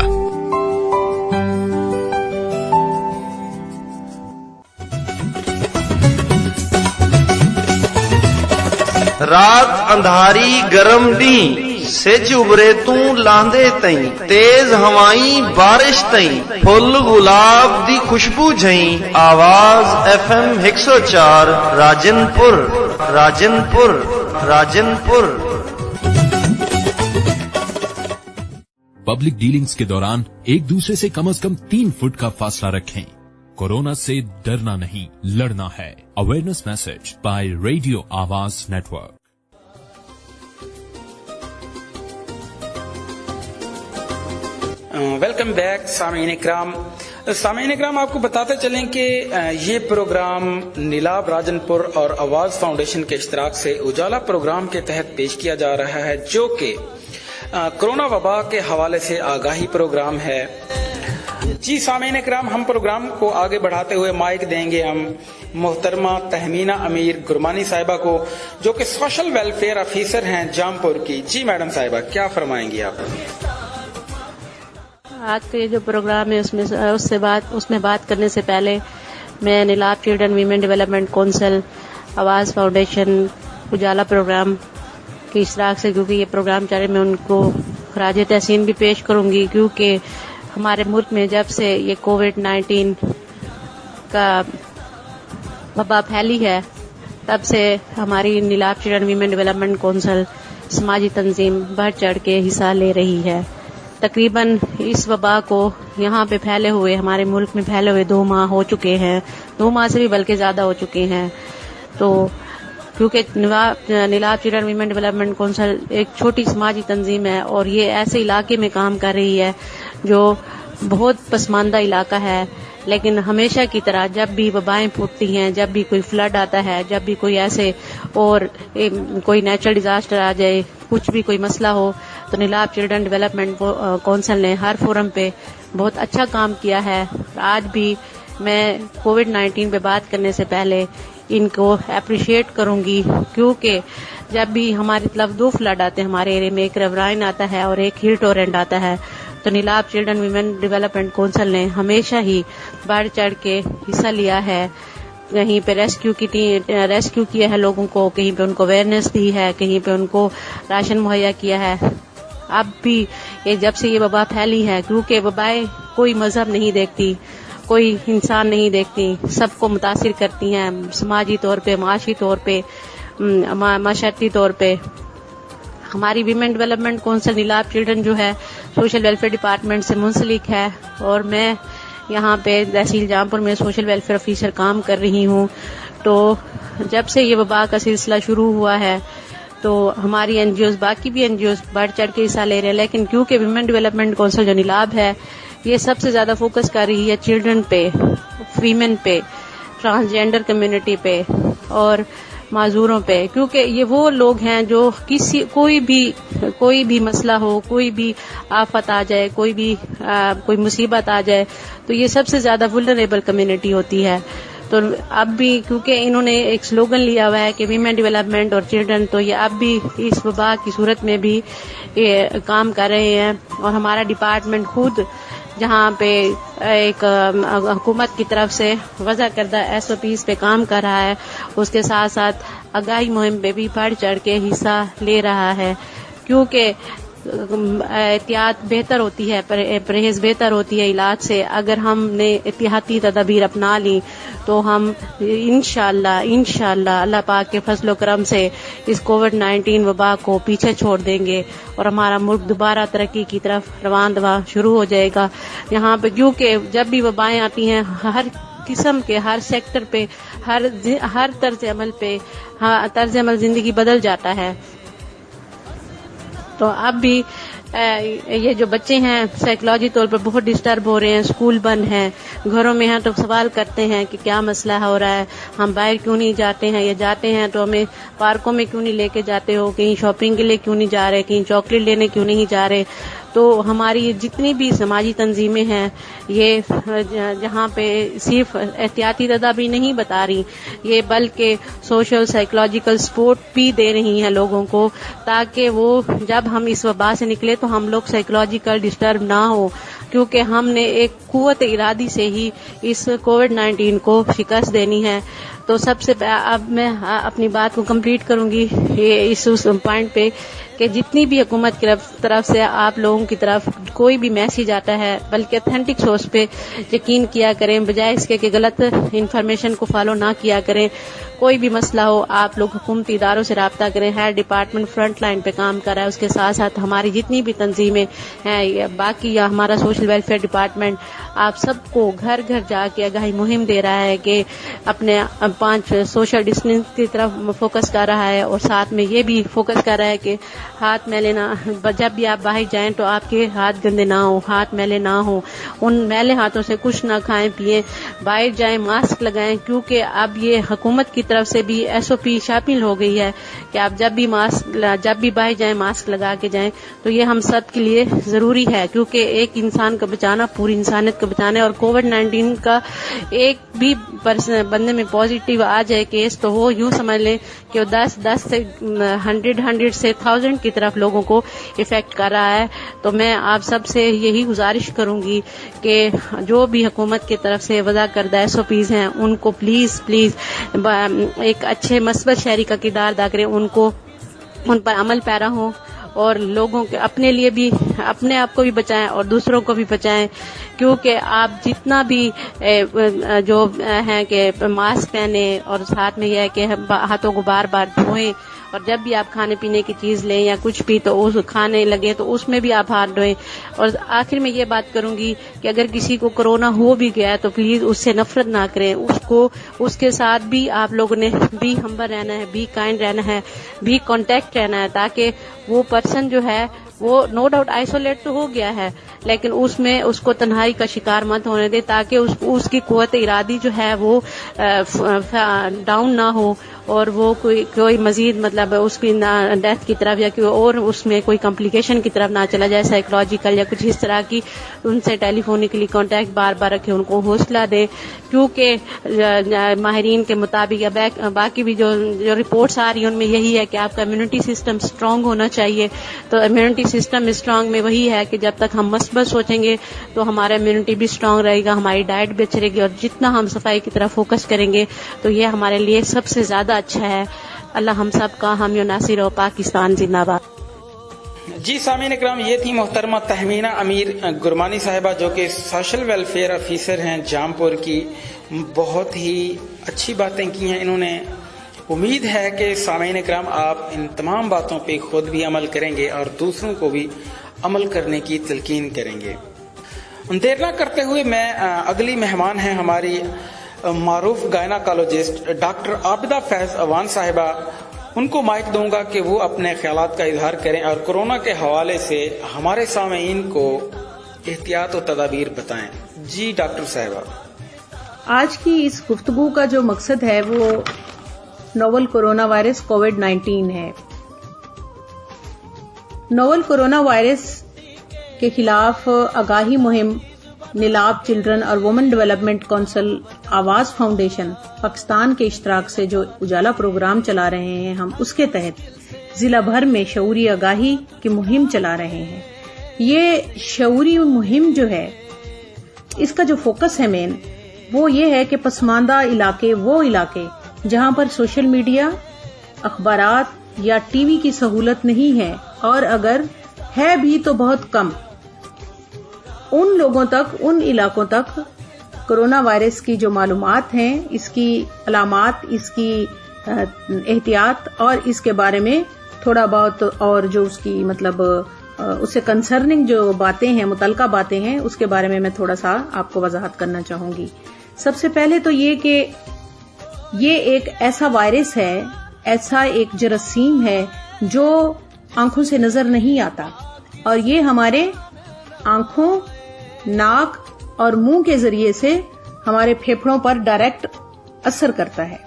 رات اندھاری گرم ڈی سج ابرے تو لاندے تئیں تیز ہوائیں بارش تئیں پھل گلاب دی خوشبو جھئیں آواز FM 104 Rajanpur Rajanpur Rajanpur. Public dealings کے دوران ایک دوسرے سے کم از کم 3 فٹ کا فاصلہ رکھیں. کورونا سے ڈرنا نہیں لڑنا ہے. اویئرنیس میسج بائی ریڈیو آواز نیٹورک. ویلکم بیک سامعین اکرام. سامعین اکرام، آپ کو بتاتے چلیں کہ یہ پروگرام نیلاب راجنپور اور آواز فاؤنڈیشن کے اشتراک سے اجالا پروگرام کے تحت پیش کیا جا رہا ہے، جو کہ کرونا وبا کے حوالے سے آگاہی پروگرام ہے. جی سامعین اکرام، ہم پروگرام کو آگے بڑھاتے ہوئے مائک دیں گے ہم محترمہ تہمینہ امیر گرمانی صاحبہ کو، جو کہ سوشل ویلفیئر آفیسر ہیں جامپور کی. جی میڈم صاحبہ، کیا فرمائیں گی آپ؟ آج کا یہ جو پروگرام ہے اس میں بات کرنے سے پہلے میں نیلاب چلڈرن ویمن ڈیولپمنٹ کونسل، آواز فاؤنڈیشن، اجالا پروگرام کے اشتراک سے، کیونکہ یہ پروگرام چل رہے، میں ان کو خراج تحسین بھی پیش کروں گی، کیونکہ ہمارے ملک میں جب سے یہ کووڈ-19 کا وبا پھیلی ہے تب سے ہماری نیلاب چلڈرن ویمن ڈیولپمنٹ کونسل سماجی تنظیم بڑھ چڑھ کے حصہ لے رہی ہے. تقریباً اس وبا کو یہاں پہ پھیلے ہوئے، ہمارے ملک میں پھیلے ہوئے 2 ماہ ہو چکے ہیں، 2 ماہ سے بھی بلکہ زیادہ ہو چکے ہیں. تو کیونکہ نیلاب چلڈرن ویمن ڈیولپمنٹ کونسل ایک چھوٹی سماجی تنظیم ہے اور یہ ایسے علاقے میں کام کر رہی ہے جو بہت پسماندہ علاقہ ہے، لیکن ہمیشہ کی طرح جب بھی وبائیں پھوٹتی ہیں، جب بھی کوئی فلڈ آتا ہے، جب بھی کوئی ایسے اور کوئی نیچرل ڈیزاسٹر آ جائے، کچھ بھی کوئی مسئلہ ہو، تو نیلاب چلڈرن ڈیولپمنٹ کونسل نے ہر فورم پہ بہت اچھا کام کیا ہے. آج بھی میں کووڈ-19 پہ بات کرنے سے پہلے ان کو اپریشیٹ کروں گی، کیونکہ جب بھی ہماری طرف 2 فلڈ آتے ہیں ہمارے ایریا میں، ایک ریورائن آتا ہے اور ایک ہیل ٹورنٹ آتا ہے، تو نیلاب چلڈرن ویمن ڈیولپمنٹ کونسل نے ہمیشہ ہی بڑھ چڑھ کے حصہ لیا ہے. کہیں پہ ریسکیو کیا ہے لوگوں کو، کہیں پہ ان کو اویئرنیس دی ہے، کہیں پہ ان کو راشن مہیا کیا ہے. اب بھی جب سے یہ وبا پھیلی ہے، کیونکہ وبائیں کوئی مذہب نہیں دیکھتی، کوئی انسان نہیں دیکھتی، سب کو متاثر کرتی ہیں سماجی طور پہ، معاشی طور پہ، معاشرتی طور پہ. ہماری ویمن ڈیولپمنٹ کونسل نیلاب چلڈرن جو ہے سوشل ویلفیئر ڈپارٹمنٹ سے منسلک ہے، اور میں یہاں پہ تحصیل جامپور میں سوشل ویلفیئر آفیسر کام کر رہی ہوں. تو جب سے یہ وبا کا سلسلہ شروع ہوا ہے تو ہماری NGOs، باقی بھی NGOs بڑھ چڑھ کے حصہ لے رہے ہیں، لیکن کیونکہ ویمن ڈیولپمنٹ کونسل جو نیلاب ہے یہ سب سے زیادہ فوکس کر رہی ہے چلڈرن پہ، ویمن پہ، ٹرانسجینڈر کمیونٹی پہ اور معذوروں پہ، کیونکہ یہ وہ لوگ ہیں جو کوئی بھی مسئلہ ہو، کوئی بھی آفت آ جائے، کوئی مصیبت آ جائے، تو یہ سب سے زیادہ وولنریبل کمیونٹی ہوتی ہے. تو اب بھی کیونکہ انہوں نے ایک سلوگن لیا ہوا ہے کہ ویمن ڈیولپمنٹ اور چلڈرن، تو یہ اب بھی اس وبا کی صورت میں بھی کام کر رہے ہیں. اور ہمارا ڈپارٹمنٹ خود جہاں پہ ایک حکومت کی طرف سے وضع کردہ SOPs پہ کام کر رہا ہے، اس کے ساتھ ساتھ آگاہی مہم پہ بھی بڑھ چڑھ کے حصہ لے رہا ہے، کیونکہ احتیاط بہتر ہوتی ہے، پرہیز بہتر ہوتی ہے علاج سے. اگر ہم نے احتیاطی تدابیر اپنا لی تو ہم انشاءاللہ اللہ پاک کے فضل و کرم سے اس کووڈ-19 وبا کو پیچھے چھوڑ دیں گے اور ہمارا ملک دوبارہ ترقی کی طرف روان شروع ہو جائے گا. یہاں پہ کیونکہ جب بھی وبائیں آتی ہیں ہر قسم کے، ہر سیکٹر پہ، ہر طرز عمل زندگی بدل جاتا ہے. تو اب بھی یہ جو بچے ہیں سائیکولوجی طور پر بہت ڈسٹرب ہو رہے ہیں، اسکول بند ہیں، گھروں میں ہیں تو سوال کرتے ہیں کہ کیا مسئلہ ہو رہا ہے، ہم باہر کیوں نہیں جاتے ہیں، یا جاتے ہیں تو ہمیں پارکوں میں کیوں نہیں لے کے جاتے ہو، کہیں شاپنگ کے لیے کیوں نہیں جا رہے، کہیں چاکلیٹ لینے کیوں نہیں جا رہے. تو ہماری جتنی بھی سماجی تنظیمیں ہیں یہ جہاں پہ صرف احتیاطی تدابیر نہیں بتا رہی، یہ بلکہ سوشل سائیکولوجیکل سپورٹ بھی دے رہی ہیں لوگوں کو، تاکہ وہ جب ہم اس وبا سے نکلے تو ہم لوگ سائیکولوجیکل ڈسٹرب نہ ہو، کیونکہ ہم نے ایک قوت ارادی سے ہی اس کووڈ-19 کو شکست دینی ہے. تو سب سے اب میں اپنی بات کو کمپلیٹ کروں گی یہ اس پوائنٹ پہ کہ جتنی بھی حکومت کی طرف سے آپ لوگوں کی طرف کوئی بھی میسج آتا ہے بلکہ اتھینٹک سورس پہ یقین کیا کریں، بجائے اس کے کہ غلط انفارمیشن کو فالو نہ کیا کریں. کوئی بھی مسئلہ ہو آپ لوگ حکومتی اداروں سے رابطہ کریں. ہر ڈپارٹمنٹ فرنٹ لائن پہ کام کر رہا ہے، اس کے ساتھ ساتھ ہماری جتنی بھی تنظیمیں ہیں باقی یا ہمارا سوشل ویلفیئر ڈپارٹمنٹ آپ سب کو گھر گھر جا کے آگاہی مہم دے رہا ہے کہ اپنے 5 سوشل ڈسٹینس کی طرف فوکس کر رہا ہے، اور ساتھ میں یہ بھی فوکس کر رہا ہے کہ ہاتھ میلے نہ، جب بھی آپ باہر جائیں تو آپ کے ہاتھ گندے نہ ہوں، ہاتھ میلے نہ ہوں، ان میلے ہاتھوں سے کچھ نہ کھائیں پیئیں، باہر جائیں ماسک لگائیں، کیونکہ اب یہ حکومت کی طرف سے بھی SOP شامل ہو گئی ہے کہ آپ جب بھی باہر جائیں ماسک لگا کے جائیں. تو یہ ہم سب کے لیے ضروری ہے، کیونکہ ایک انسان کو بچانا پوری انسانیت کو بچانا ہے. اور کووڈ-19 کا ایک بھی بندے میں پازیٹیو آ جائے کیس تو وہ یوں سمجھ لیں کہ وہ 10 سے 100 سے 1000 کی طرف لوگوں کو افیکٹ کر رہا ہے. تو میں آپ سب سے یہی گزارش کروں گی کہ جو بھی حکومت کی طرف سے وضع کردہ SOPs ہیں ان کو پلیز ایک اچھے مثبت شہری کا کردار ادا کریں، ان پر عمل پیرا ہوں، اور لوگوں کے اپنے لیے بھی اپنے آپ کو بھی بچائیں اور دوسروں کو بھی بچائیں. کیونکہ آپ جتنا بھی جو ہیں کہ ماسک پہنیں، اور ساتھ میں یہ ہے کہ ہاتھوں کو بار بار دھوئیں، اور جب بھی آپ کھانے پینے کی چیز لیں یا کچھ بھی تو اس کھانے لگے تو اس میں بھی آپ ہاتھ دھوئیں. اور آخر میں یہ بات کروں گی کہ اگر کسی کو کرونا ہو بھی گیا ہے تو پلیز اس سے نفرت نہ کریں، اس کے ساتھ بھی آپ لوگوں نے بھی ہمبر رہنا ہے، بھی کائنڈ رہنا ہے، بھی کانٹیکٹ رہنا ہے، تاکہ وہ پرسن جو ہے وہ نو ڈاؤٹ آئسولیٹ تو ہو گیا ہے لیکن اس میں اس کو تنہائی کا شکار مت ہونے دے، تاکہ اس کی قوت ارادی جو ہے وہ ڈاؤن نہ ہو، اور وہ کوئی مزید مطلب اس کی ڈیتھ کی طرف یا اور اس میں کوئی کمپلیکیشن کی طرف نہ چلا جائے سائیکولوجیکل یا کچھ اس طرح کی. ان سے ٹیلی فونکلی کانٹیکٹ بار بار رکھے، ان کو حوصلہ دے، کیونکہ ماہرین کے مطابق یا باقی بھی جو رپورٹس آ رہی ہیں ان میں یہی ہے کہ آپ کا امیونٹی سسٹم اسٹرانگ ہونا چاہیے. تو امیونٹی سسٹم اسٹرانگ میں وہی ہے کہ جب تک ہم مثبت سوچیں گے تو ہمارا امیونٹی بھی اسٹرانگ رہے گا، ہماری ڈائٹ بھی اچھی رہے گی، اور جتنا ہم صفائی کی طرف فوکس کریں گے تو یہ ہمارے لیے سب سے زیادہ اچھا ہے. اللہ ہم سب کا حامی و ناصر ہو. پاکستان زندہ باد. جی سامعین اکرام، یہ تھی محترمہ تہمینہ امیر گرمانی صاحبہ جو کہ سوشل ویلفیئر آفیسر ہیں جام پور کی. بہت ہی اچھی باتیں کی ہیں انہوں نے. امید ہے کہ سامعین اکرام آپ ان تمام باتوں پہ خود بھی عمل کریں گے اور دوسروں کو بھی عمل کرنے کی تلقین کریں گے. دیر نہ کرتے ہوئے میں اگلی مہمان ہیں ہماری معروف گائناکالوجسٹ ڈاکٹر عابدہ فیض اوان صاحبہ. ان کو مائک دوں گا کہ وہ اپنے خیالات کا اظہار کریں اور کورونا کے حوالے سے ہمارے سامعین کو احتیاط و تدابیر بتائیں. جی ڈاکٹر صاحبہ. آج کی اس گفتگو کا جو مقصد ہے وہ نوول کورونا وائرس کووڈ-19 ہے. نوول کورونا وائرس کے خلاف آگاہی مہم نیلاب چلڈرن اور وومن ڈیولپمنٹ کونسل آواز فاؤنڈیشن پاکستان کے اشتراک سے جو اجالا پروگرام چلا رہے ہیں، ہم اس کے تحت ضلع بھر میں شعوری آگاہی کی مہم چلا رہے ہیں. یہ شعوری مہم جو ہے اس کا جو فوکس ہے مین وہ یہ ہے کہ پسماندہ علاقے وہ علاقے جہاں پر سوشل میڈیا، اخبارات یا ٹی وی کی سہولت نہیں ہے، اور اگر ہے بھی تو بہت کم، ان لوگوں تک، ان علاقوں تک کورونا وائرس کی جو معلومات ہیں، اس کی علامات، اس کی احتیاط اور اس کے بارے میں تھوڑا بہت اور جو اس کی مطلب اس سے کنسرننگ جو باتیں ہیں، متعلقہ باتیں ہیں، اس کے بارے میں میں تھوڑا سا آپ کو وضاحت کرنا چاہوں گی. سب سے پہلے تو یہ کہ یہ ایک ایسا وائرس ہے، ایسا ایک جراثیم ہے جو آنکھوں سے نظر نہیں آتا، اور یہ ہمارے آنکھوں، ناک اور منہ کے ذریعے سے ہمارے پھیپھڑوں پر ڈائریکٹ اثر کرتا ہے،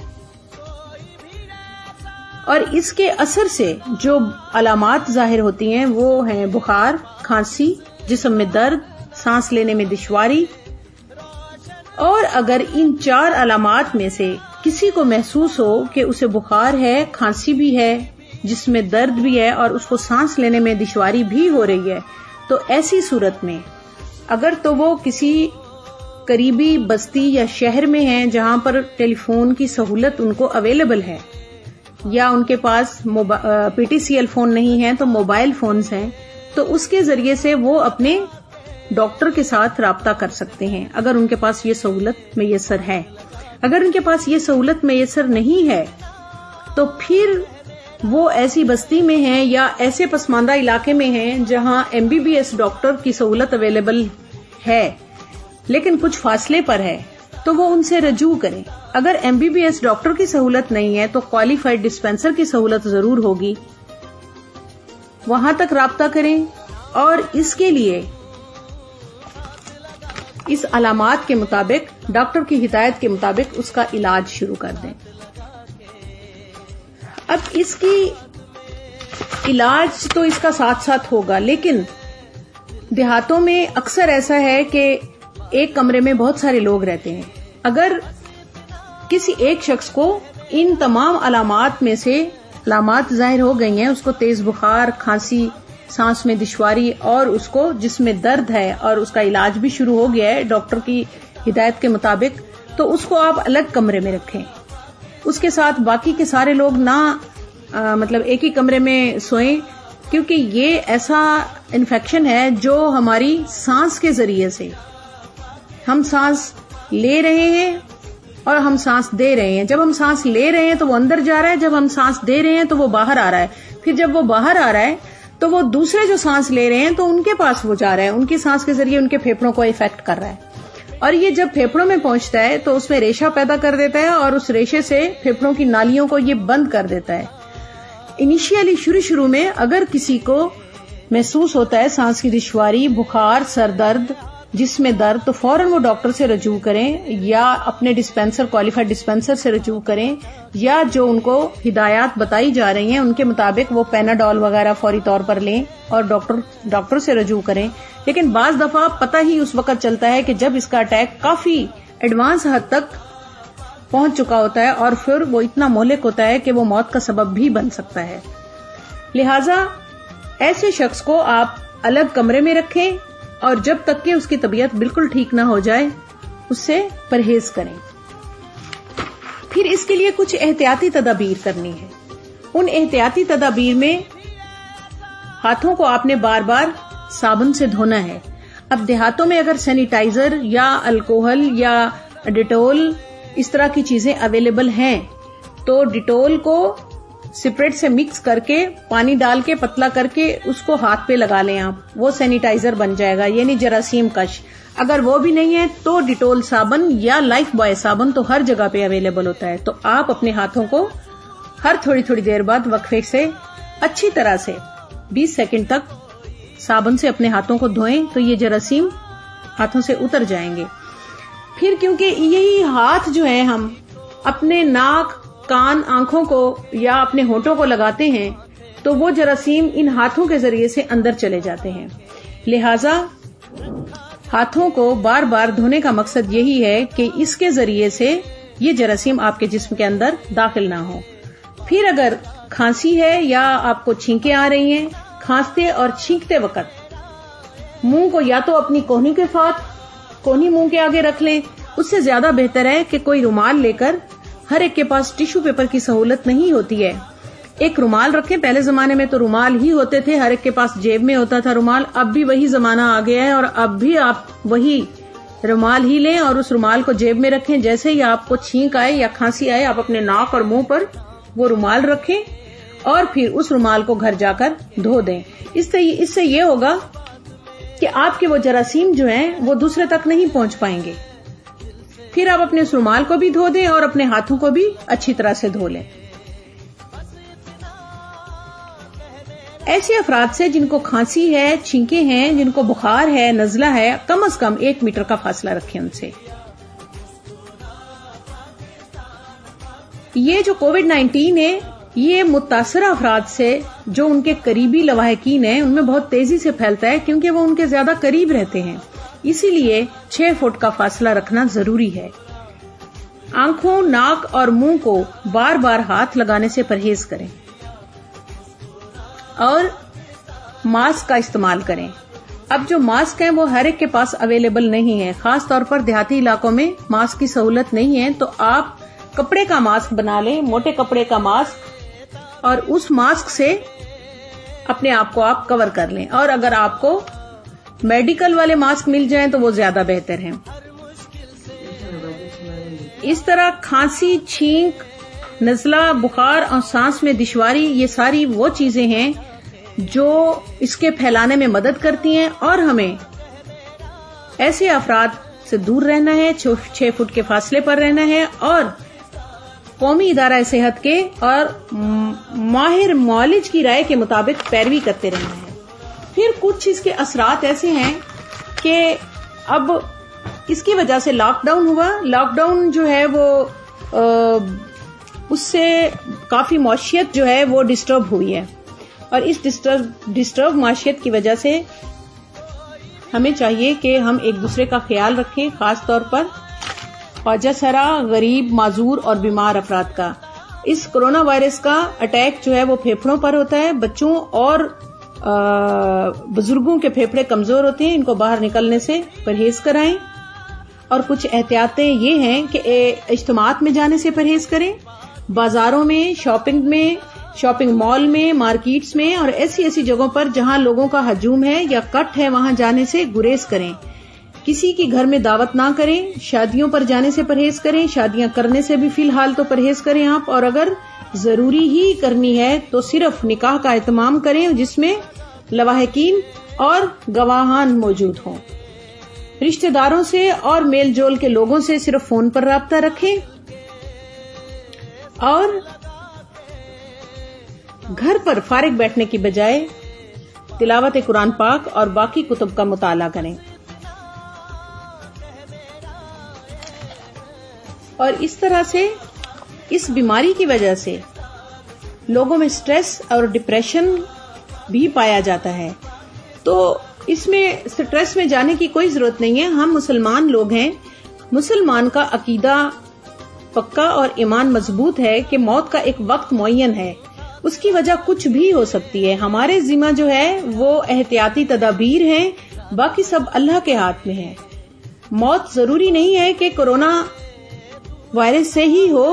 اور اس کے اثر سے جو علامات ظاہر ہوتی ہیں وہ ہیں بخار، کھانسی، جسم میں درد، سانس لینے میں دشواری. اور اگر ان 4 علامات میں سے کسی کو محسوس ہو کہ اسے بخار ہے، کھانسی بھی ہے، جسم میں درد بھی ہے اور اس کو سانس لینے میں دشواری بھی ہو رہی ہے، تو ایسی صورت میں اگر تو وہ کسی قریبی بستی یا شہر میں ہیں جہاں پر ٹیلی فون کی سہولت ان کو اویلیبل ہے، یا ان کے پاس P T C L phone نہیں ہے تو موبائل فونز ہیں، تو اس کے ذریعے سے وہ اپنے ڈاکٹر کے ساتھ رابطہ کر سکتے ہیں اگر ان کے پاس یہ سہولت میسر ہے. اگر ان کے پاس یہ سہولت میسر نہیں ہے تو پھر وہ ایسی بستی میں ہیں یا ایسے پسماندہ علاقے میں ہیں جہاں MBBS ڈاکٹر کی سہولت اویلیبل ہے لیکن کچھ فاصلے پر ہے، تو وہ ان سے رجوع کریں. اگر MBBS ڈاکٹر کی سہولت نہیں ہے تو کوالیفائڈ ڈسپینسر کی سہولت ضرور ہوگی، وہاں تک رابطہ کریں اور اس کے لیے اس علامات کے مطابق ڈاکٹر کی ہدایت کے مطابق اس کا علاج شروع کر دیں. اب اس کی علاج تو اس کا ساتھ ساتھ ہوگا، لیکن دیہاتوں میں اکثر ایسا ہے کہ ایک کمرے میں بہت سارے لوگ رہتے ہیں. اگر کسی ایک شخص کو ان تمام علامات میں سے علامات ظاہر ہو گئی ہیں، اس کو تیز بخار، کھانسی، سانس میں دشواری اور اس کو جسم میں درد ہے اور اس کا علاج بھی شروع ہو گیا ہے ڈاکٹر کی ہدایت کے مطابق، تو اس کو آپ الگ کمرے میں رکھیں. اس کے ساتھ باقی کے سارے لوگ نہ مطلب ایک ہی کمرے میں سوئیں، کیونکہ یہ ایسا انفیکشن ہے جو ہماری سانس کے ذریعے سے، ہم سانس لے رہے ہیں اور ہم سانس دے رہے ہیں. جب ہم سانس لے رہے ہیں تو وہ اندر جا رہا ہے، جب ہم سانس دے رہے ہیں تو وہ باہر آ رہا ہے، پھر جب وہ باہر آ رہا ہے تو وہ دوسرے جو سانس لے رہے ہیں تو ان کے پاس وہ جا رہا ہے، ان کی سانس کے ذریعے ان کے پھیپھڑوں کو افیکٹ کر رہا ہے، اور یہ جب پھیپھڑوں میں پہنچتا ہے تو اس میں ریشہ پیدا کر دیتا ہے اور اس ریشے سے پھیپھڑوں کی نالیوں کو یہ بند کر دیتا ہے. انیشیلی شروع میں اگر کسی کو محسوس ہوتا ہے سانس کی دشواری، بخار، سر درد، جسم میں درد، تو فوراً وہ ڈاکٹر سے رجوع کریں یا اپنے ڈسپینسر، کوالیفائڈ ڈسپینسر سے رجوع کریں، یا جو ان کو ہدایات بتائی جا رہی ہیں ان کے مطابق وہ پیناڈول وغیرہ فوری طور پر لیں اور ڈاکٹر سے رجوع کریں. لیکن بعض دفعہ پتہ ہی اس وقت چلتا ہے کہ جب اس کا اٹیک کافی ایڈوانس حد تک پہنچ چکا ہوتا ہے اور پھر وہ اتنا مہلک ہوتا ہے کہ وہ موت کا سبب بھی بن سکتا ہے. لہذا ایسے شخص کو آپ الگ کمرے میں رکھیں اور جب تک کہ اس کی طبیعت بالکل ٹھیک نہ ہو جائے اس سے پرہیز کریں. پھر اس کے لیے کچھ احتیاطی تدابیر کرنی ہے. ان احتیاطی تدابیر میں ہاتھوں کو آپ نے بار بار صابن سے دھونا ہے. اب دیہاتوں میں اگر سینیٹائزر یا الکوہل یا ڈیٹول اس طرح کی چیزیں اویلیبل ہیں تو ڈیٹول کو سپریٹ سے مکس کر کے پانی ڈال کے پتلا کر کے اس کو ہاتھ پہ لگا لیں آپ، وہ سینیٹائزر بن جائے گا، یعنی جراثیم کش. اگر وہ بھی نہیں ہے تو ڈیٹول صابن یا لائف بوائے صابن تو ہر جگہ پہ اویلیبل ہوتا ہے. تو آپ اپنے ہاتھوں کو ہر تھوڑی تھوڑی دیر بعد وقفے سے اچھی طرح سے 20 سیکنڈ تک صابن سے اپنے ہاتھوں کو دھوئیں تو یہ جراثیم ہاتھوں سے اتر جائیں گے. پھر کیونکہ یہی ہاتھ جو ہیں ہم اپنے ناک، کان، آنکھوں کو یا اپنے ہونٹوں کو لگاتے ہیں تو وہ جراثیم ان ہاتھوں کے ذریعے سے اندر چلے جاتے ہیں. لہذا ہاتھوں کو بار بار دھونے کا مقصد یہی ہے کہ اس کے ذریعے سے یہ جراثیم آپ کے جسم کے اندر داخل نہ ہو. پھر اگر کھانسی ہے یا آپ کو چھینکیں آ رہی ہیں، کھانستے اور چھینکتے وقت منہ کو یا تو اپنی کوہنی کے ساتھ کونی منہ کے آگے رکھ لیں. اس سے زیادہ بہتر ہے کہ کوئی رومال لے کر، ہر ایک کے پاس ٹیشو پیپر کی سہولت نہیں ہوتی ہے، ایک رومال رکھیں. پہلے زمانے میں تو رومال ہی ہوتے تھے، ہر ایک کے پاس جیب میں ہوتا تھا رومال. اب بھی وہی زمانہ آ گیا ہے اور اب بھی آپ وہی رومال ہی لیں اور اس رومال کو جیب میں رکھیں. جیسے ہی آپ کو چھینک آئے یا کھانسی آئے آپ اپنے ناک اور منہ پر وہ رومال رکھیں اور پھر اس رومال کو گھر جا کر دھو دیں. اس سے یہ ہوگا کہ آپ کے وہ جراثیم جو ہیں وہ دوسرے تک نہیں پہنچ پائیں گے. پھر آپ اپنے اس رومال کو بھی دھو دیں اور اپنے ہاتھوں کو بھی اچھی طرح سے دھو لیں. ایسے افراد سے جن کو کھانسی ہے، چھینکیں ہیں، جن کو بخار ہے، نزلہ ہے، کم از کم 1 میٹر کا فاصلہ رکھیں ان سے۔ یہ جو کووڈ-19 ہے یہ متاثرہ افراد سے جو ان کے قریبی لواحقین ہیں ان میں بہت تیزی سے پھیلتا ہے کیونکہ وہ ان کے زیادہ قریب رہتے ہیں، اسی لیے 6 فٹ کا فاصلہ رکھنا ضروری ہے۔ آنکھوں، ناک اور منہ کو بار بار ہاتھ لگانے سے پرہیز کریں اور ماسک کا استعمال کریں۔ اب جو ماسک ہیں وہ ہر ایک کے پاس اویلیبل نہیں ہے، خاص طور پر دیہاتی علاقوں میں ماسک کی سہولت نہیں ہے، تو آپ کپڑے کا ماسک بنا لیں، موٹے کپڑے کا ماسک، اور اس ماسک سے اپنے آپ کو آپ کور کر لیں، اور اگر آپ کو میڈیکل والے ماسک مل جائیں تو وہ زیادہ بہتر ہیں۔ اس طرح کھانسی، چھینک، نزلہ، بخار اور سانس میں دشواری یہ ساری وہ چیزیں ہیں جو اس کے پھیلانے میں مدد کرتی ہیں، اور ہمیں ایسے افراد سے دور رہنا ہے، 6 فٹ کے فاصلے پر رہنا ہے، اور قومی ادارہ صحت کے اور ماہر معالج کی رائے کے مطابق پیروی کرتے رہنا ہے۔ پھر کچھ اس کے اثرات ایسے ہیں کہ اب اس کی وجہ سے لاک ڈاؤن ہوا، لاک ڈاؤن جو ہے وہ اس سے کافی معیشت جو ہے وہ ڈسٹرب ہوئی ہے، اور اس ڈسٹرب معیشت کی وجہ سے ہمیں چاہیے کہ ہم ایک دوسرے کا خیال رکھیں، خاص طور پر خواجہ سرا، غریب، معذور اور بیمار افراد کا۔ اس کرونا وائرس کا اٹیک جو ہے وہ پھیپھڑوں پر ہوتا ہے، بچوں اور بزرگوں کے پھیپھڑے کمزور ہوتے ہیں، ان کو باہر نکلنے سے پرہیز کرائیں، اور کچھ احتیاطیں یہ ہیں کہ اجتماعات میں جانے سے پرہیز کریں، بازاروں میں، شاپنگ مال میں، مارکیٹس میں اور ایسی جگہوں پر جہاں لوگوں کا ہجوم ہے یا کٹ ہے وہاں جانے سے گریز کریں، کسی کی گھر میں دعوت نہ کریں، شادیوں پر جانے سے پرہیز کریں، شادیاں کرنے سے بھی فی الحال تو پرہیز کریں آپ، اور اگر ضروری ہی کرنی ہے تو صرف نکاح کا اہتمام کریں جس میں لواحقین اور گواہان موجود ہوں۔ رشتہ داروں سے اور میل جول کے لوگوں سے صرف فون پر رابطہ رکھیں، اور گھر پر فارغ بیٹھنے کی بجائے تلاوت قرآن پاک اور باقی کتب کا مطالعہ کریں۔ اور اس طرح سے اس بیماری کی وجہ سے لوگوں میں سٹریس اور ڈپریشن بھی پایا جاتا ہے، تو اس میں سٹریس میں جانے کی کوئی ضرورت نہیں ہے۔ ہم مسلمان لوگ ہیں، مسلمان کا عقیدہ پکا اور ایمان مضبوط ہے کہ موت کا ایک وقت معین ہے، اس کی وجہ کچھ بھی ہو سکتی ہے۔ ہمارے ذمہ جو ہے وہ احتیاطی تدابیر ہیں، باقی سب اللہ کے ہاتھ میں ہے۔ موت ضروری نہیں ہے کہ کرونا وائرس سے ہی ہو،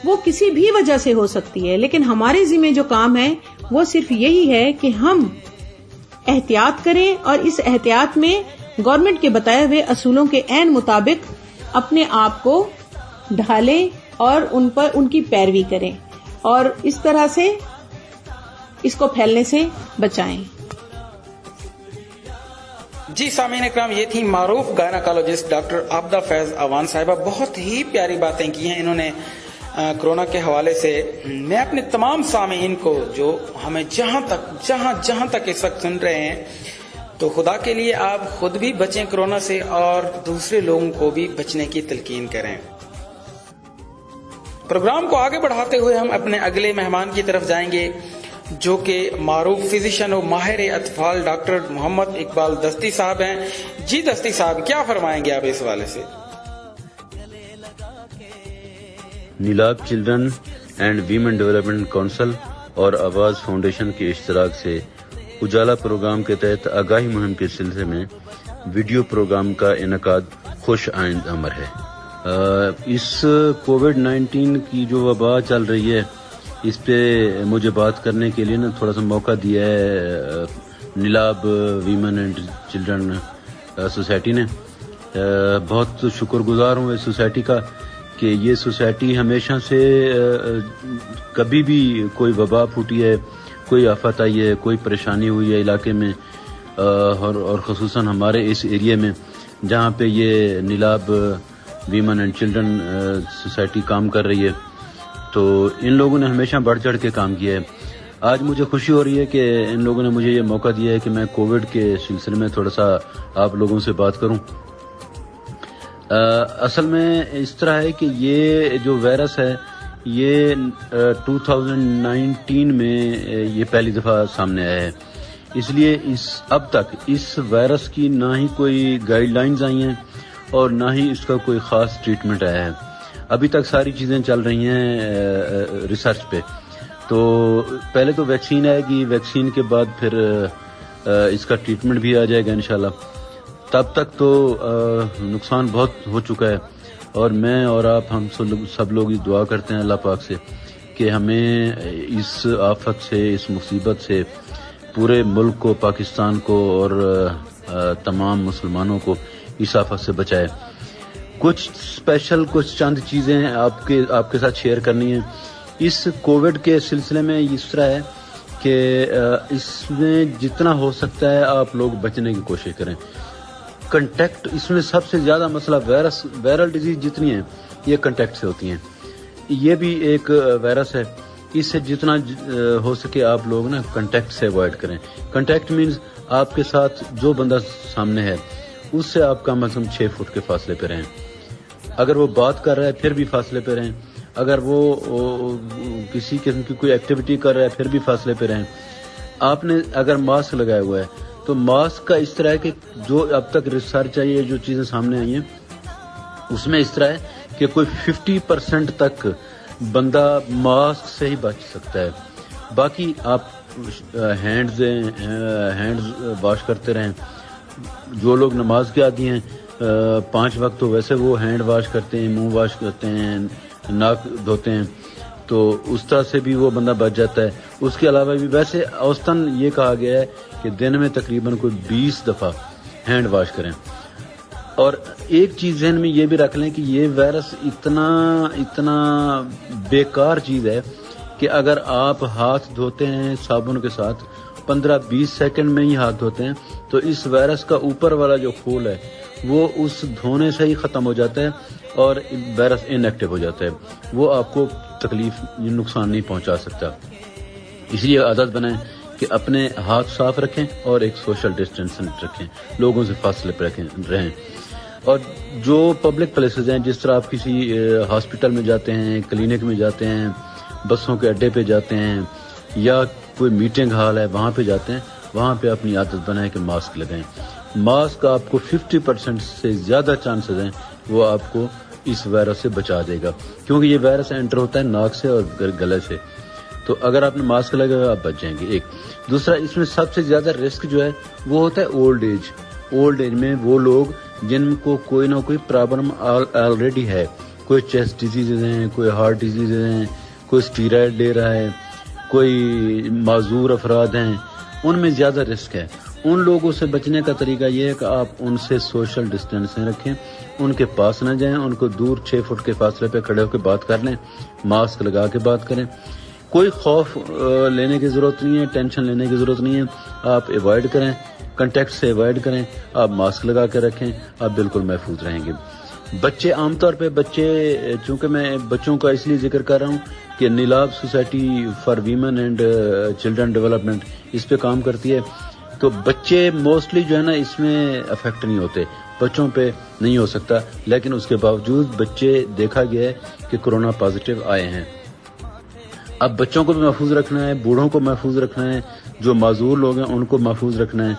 وہ کسی بھی وجہ سے ہو سکتی ہے، لیکن ہمارے ذمہ جو کام ہے وہ صرف یہی ہے کہ ہم احتیاط کریں، اور اس احتیاط میں گورنمنٹ کے بتائے ہوئے اصولوں کے عین مطابق اپنے آپ کو ڈھالیں اور ان کی پیروی کریں، اور اس طرح سے اس کو پھیلنے سے بچائیں۔ جی سامعین اکرام، یہ تھی معروف گائناکالوجسٹ ڈاکٹر عابدہ فیض اعوان صاحبہ، بہت ہی پیاری باتیں کی ہیں انہوں نے کرونا کے حوالے سے۔ میں اپنے تمام سامعین کو جو ہمیں جہاں تک اس وقت سن رہے ہیں، تو خدا کے لیے آپ خود بھی بچیں کرونا سے اور دوسرے لوگوں کو بھی بچنے کی تلقین کریں۔ پروگرام کو آگے بڑھاتے ہوئے ہم اپنے اگلے مہمان کی طرف جائیں گے، جو کہ معروف فزیشین و ماہر اطفال ڈاکٹر محمد اقبال دستی صاحب ہیں۔ جی دستی صاحب، کیا فرمائیں گے آپ اس حوالے سے؟ Nilab children and women development council اور آواز فاؤنڈیشن کے اشتراک سے اجالا پروگرام کے تحت آگاہی مہم کے سلسلے میں ویڈیو پروگرام کا انعقاد خوش آئند امر ہے۔ اس کووڈ-19 کی جو وبا چل رہی ہے، اس پہ مجھے بات کرنے کے لیے تھوڑا سا موقع دیا ہے نیلاب ویمن اینڈ چلڈرن سوسائٹی نے۔ بہت شکر گزار ہوں اس سوسائٹی کا کہ یہ سوسائٹی ہمیشہ سے کبھی بھی کوئی وبا پھوٹی ہے، کوئی آفت آئی ہے، کوئی پریشانی ہوئی ہے علاقے میں، اور خصوصاً ہمارے اس ایریے میں جہاں پہ یہ نیلاب ویمن اینڈ چلڈرن سوسائٹی کام کر رہی ہے، تو ان لوگوں نے ہمیشہ بڑھ چڑھ کے کام کیا ہے۔ آج مجھے خوشی ہو رہی ہے کہ ان لوگوں نے مجھے یہ موقع دیا ہے کہ میں کووڈ کے سلسلے میں تھوڑا سا آپ لوگوں سے بات کروں. اصل میں اس طرح ہے کہ یہ جو وائرس ہے یہ 2019 میں یہ پہلی دفعہ سامنے آیا ہے. اس لیے اب تک اس وائرس کی نہ ہی کوئی گائیڈ لائنز آئی ہیں اور نہ ہی اس کا کوئی خاص ٹریٹمنٹ آیا ہے. ابھی تک ساری چیزیں چل رہی ہیں ریسرچ پہ. تو پہلے تو ویکسین آئے گی, ویکسین کے بعد پھر اس کا ٹریٹمنٹ بھی آ جائے گا انشاءاللہ. تب تک تو نقصان بہت ہو چکا ہے اور میں اور آپ ہم سب لوگ یہ دعا کرتے ہیں اللہ پاک سے کہ ہمیں اس آفت سے, اس مصیبت سے پورے ملک کو, پاکستان کو اور تمام مسلمانوں کو اس آفت سے بچائے. کچھ اسپیشل کچھ چند چیزیں آپ کے ساتھ شیئر کرنی ہیں. اس کووڈ کے سلسلے میں اس طرح ہے کہ اس میں جتنا ہو سکتا ہے آپ لوگ بچنے کی کوشش کریں. کنٹیکٹ, اس میں سب سے زیادہ مسئلہ وائرل ڈیزیز جتنی ہیں یہ کنٹیکٹ سے ہوتی ہیں. یہ بھی ایک وائرس ہے, اس سے جتنا ہو سکے آپ لوگ نا کنٹیکٹ سے اوائڈ کریں. کنٹیکٹ مینز آپ کے ساتھ جو بندہ سامنے ہے اس سے آپ کم از کم 6 فٹ کے فاصلے پہ رہیں. اگر وہ بات کر رہا ہے پھر بھی فاصلے پہ رہیں. اگر وہ کسی قسم کی کوئی ایکٹیویٹی کر رہا ہے پھر بھی فاصلے پہ رہیں. آپ نے اگر ماسک لگایا ہوا ہے تو ماسک کا اس طرح ہے کہ جو اب تک ریسرچ ہے, یہ جو چیزیں سامنے آئی ہیں اس میں اس طرح ہے کہ کوئی 50% تک بندہ ماسک سے ہی بچ سکتا ہے. باقی آپ ہینڈز واش کرتے رہیں. جو لوگ نماز کے عادی ہیں 5 وقت تو ویسے وہ ہینڈ واش کرتے ہیں, منہ واش کرتے ہیں, ناک دھوتے ہیں, تو اس طرح سے بھی وہ بندہ بچ جاتا ہے. اس کے علاوہ بھی ویسے اوسطاً یہ کہا گیا ہے کہ دن میں تقریباً کوئی 20 دفعہ ہینڈ واش کریں. اور ایک چیز ذہن میں یہ بھی رکھ لیں کہ یہ وائرس اتنا بیکار چیز ہے کہ اگر آپ ہاتھ دھوتے ہیں صابن کے ساتھ 15-20 سیکنڈ میں ہی ہاتھ دھوتے ہیں تو اس وائرس کا اوپر والا جو خول ہے وہ اس دھونے سے ہی ختم ہو جاتا ہے اور وائرس ان ایکٹیو ہو جاتا ہے. وہ آپ کو تکلیف نقصان نہیں پہنچا سکتا. اس لیے عادت بنائیں کہ اپنے ہاتھ صاف رکھیں اور ایک سوشل ڈسٹینسنگ رکھیں, لوگوں سے فاصلے پہ رہیں. اور جو پبلک پلیسز ہیں, جس طرح آپ کسی ہاسپٹل میں جاتے ہیں, کلینک میں جاتے ہیں, بسوں کے اڈے پہ جاتے ہیں یا کوئی میٹنگ ہال ہے وہاں پہ جاتے ہیں, وہاں پہ اپنی عادت بنائیں کہ ماسک لگائیں. ماسک آپ کو 50% سے زیادہ چانسز ہیں وہ آپ کو اس وائرس سے بچا دے گا, کیونکہ یہ وائرس انٹر ہوتا ہے ناک سے اور گلے سے. تو اگر آپ نے ماسک لگایا آپ بچ جائیں گے. ایک دوسرا, اس میں سب سے زیادہ رسک جو ہے وہ ہوتا ہے اولڈ ایج. اولڈ ایج میں وہ لوگ جن کو کوئی نہ کوئی پرابلم آلریڈی ہے, کوئی چیسٹ ڈیزیز ہیں, کوئی ہارٹ ڈیزیز ہیں, کوئی اسٹیرائڈ لے رہا ہے, کوئی معذور افراد ہیں, ان میں زیادہ رسک ہے. ان لوگوں سے بچنے کا طریقہ یہ ہے کہ آپ ان سے سوشل ڈسٹینسنگ رکھیں, ان کے پاس نہ جائیں, ان کو دور 6 فٹ کے فاصلے پہ کھڑے ہو کے بات کر لیں, ماسک لگا کے بات کریں. کوئی خوف لینے کی ضرورت نہیں ہے, ٹینشن لینے کی ضرورت نہیں ہے. آپ ایوائڈ کریں, کنٹیکٹ سے ایوائڈ کریں, آپ ماسک لگا کے رکھیں, آپ بالکل محفوظ رہیں گے. بچے, عام طور پہ بچے, چونکہ میں بچوں کا اس لیے ذکر کر رہا ہوں کہ Nilab society for women and children development اس پہ کام کرتی ہے, تو بچے موسٹلی جو ہے نا اس میں افیکٹ نہیں ہوتے, بچوں پہ نہیں ہو سکتا. لیکن اس کے باوجود بچے دیکھا گیا ہے کہ کورونا پازیٹیو آئے ہیں. اب بچوں کو بھی محفوظ رکھنا ہے, بوڑھوں کو محفوظ رکھنا ہے, جو معذور لوگ ہیں ان کو محفوظ رکھنا ہے.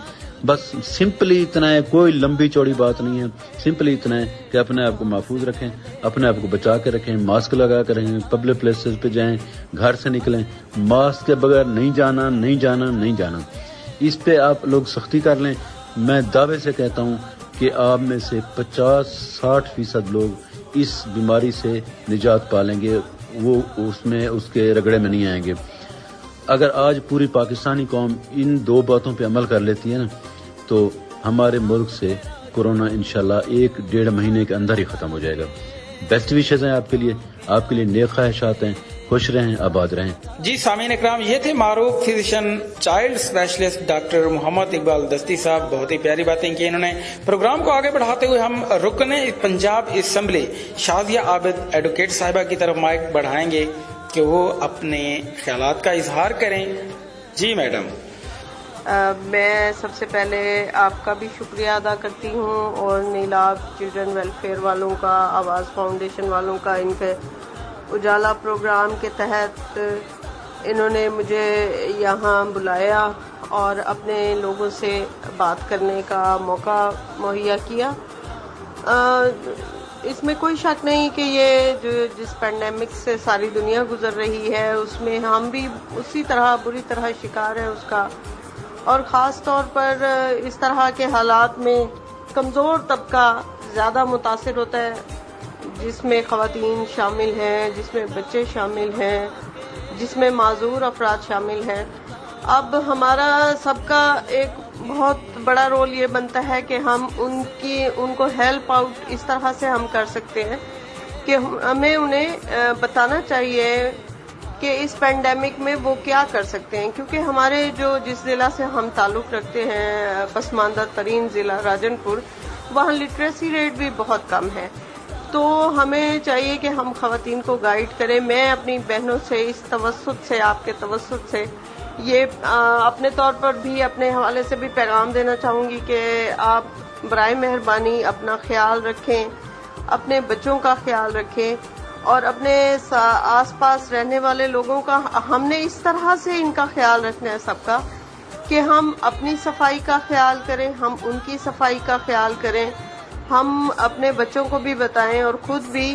بس سمپلی اتنا ہے, کوئی لمبی چوڑی بات نہیں ہے. سمپلی اتنا ہے کہ اپنے آپ کو محفوظ رکھیں, اپنے آپ کو بچا کے رکھیں, ماسک لگا کے رہیں, پبلک پلیسز پہ جائیں, گھر سے نکلیں, ماسک کے بغیر نہیں جانا, نہیں جانا, نہیں جانا. اس پہ آپ لوگ سختی کر لیں. میں دعوے سے کہتا ہوں کہ آپ میں سے 50-60% لوگ اس بیماری سے نجات پا لیں گے, وہ اس کے رگڑے میں نہیں آئیں گے. اگر آج پوری پاکستانی قوم ان 2 باتوں پہ عمل کر لیتی ہے نا تو ہمارے ملک سے کورونا انشاءاللہ 1-1.5 مہینے کے اندر ہی ختم ہو جائے گا. بیسٹ وشز ہیں آپ کے لیے نیک خواہشات ہیں. خوش رہیں, آباد رہیں. جی سامعین اکرام, یہ تھے معروف فزیشین چائلڈ اسپیشلسٹ ڈاکٹر محمد اقبال دستی صاحب. بہت ہی پیاری باتیں کی انہوں نے. پروگرام کو آگے بڑھاتے ہوئے ہم رکن پنجاب اسمبلی شازیہ عابد ایڈوکیٹ صاحبہ کی طرف مائک بڑھائیں گے کہ وہ اپنے خیالات کا اظہار کریں. جی میڈم. میں سب سے پہلے آپ کا بھی شکریہ ادا کرتی ہوں اور نیلاب چلڈرن ویلفیئر والوں کا، آواز فاؤنڈیشن والوں کا، ان کے اجالا پروگرام کے تحت انہوں نے مجھے یہاں بلایا اور اپنے لوگوں سے بات کرنے کا موقع مہیا کیا. اس میں کوئی شک نہیں کہ یہ جس پینڈیمک سے ساری دنیا گزر رہی ہے اس میں ہم بھی اسی طرح بری طرح شکار ہیں اس کا، اور خاص طور پر اس طرح کے حالات میں کمزور طبقہ زیادہ متاثر ہوتا ہے، جس میں خواتین شامل ہیں، جس میں بچے شامل ہیں، جس میں معذور افراد شامل ہیں. اب ہمارا سب کا ایک بہت بڑا رول یہ بنتا ہے کہ ہم ان کو ہیلپ آؤٹ اس طرح سے ہم کر سکتے ہیں کہ ہمیں انہیں بتانا چاہیے کہ اس پینڈیمک میں وہ کیا کر سکتے ہیں، کیونکہ ہمارے جس ضلع سے ہم تعلق رکھتے ہیں، پسماندہ ترین ضلع راجن پور، وہاں لٹریسی ریٹ بھی بہت کم ہے. تو ہمیں چاہیے کہ ہم خواتین کو گائیڈ کریں. میں اپنی بہنوں سے اس توسط سے، آپ کے توسط سے، یہ اپنے طور پر بھی اپنے حوالے سے بھی پیغام دینا چاہوں گی کہ آپ برائے مہربانی اپنا خیال رکھیں، اپنے بچوں کا خیال رکھیں اور اپنے آس پاس رہنے والے لوگوں کا ہم نے اس طرح سے ان کا خیال رکھنا ہے سب کا کہ ہم اپنی صفائی کا خیال کریں، ہم ان کی صفائی کا خیال کریں، ہم اپنے بچوں کو بھی بتائیں اور خود بھی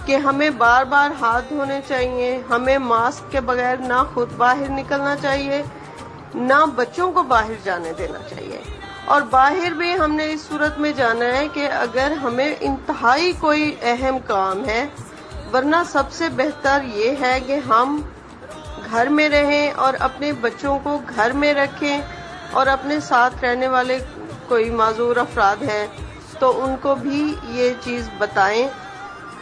کہ ہمیں بار بار ہاتھ دھونے چاہیے، ہمیں ماسک کے بغیر نہ خود باہر نکلنا چاہیے نہ بچوں کو باہر جانے دینا چاہیے. اور باہر بھی ہم نے اس صورت میں جانا ہے کہ اگر ہمیں انتہائی کوئی اہم کام ہے، ورنہ سب سے بہتر یہ ہے کہ ہم گھر میں رہیں اور اپنے بچوں کو گھر میں رکھیں اور اپنے ساتھ رہنے والے کوئی معذور افراد ہیں تو ان کو بھی یہ چیز بتائیں،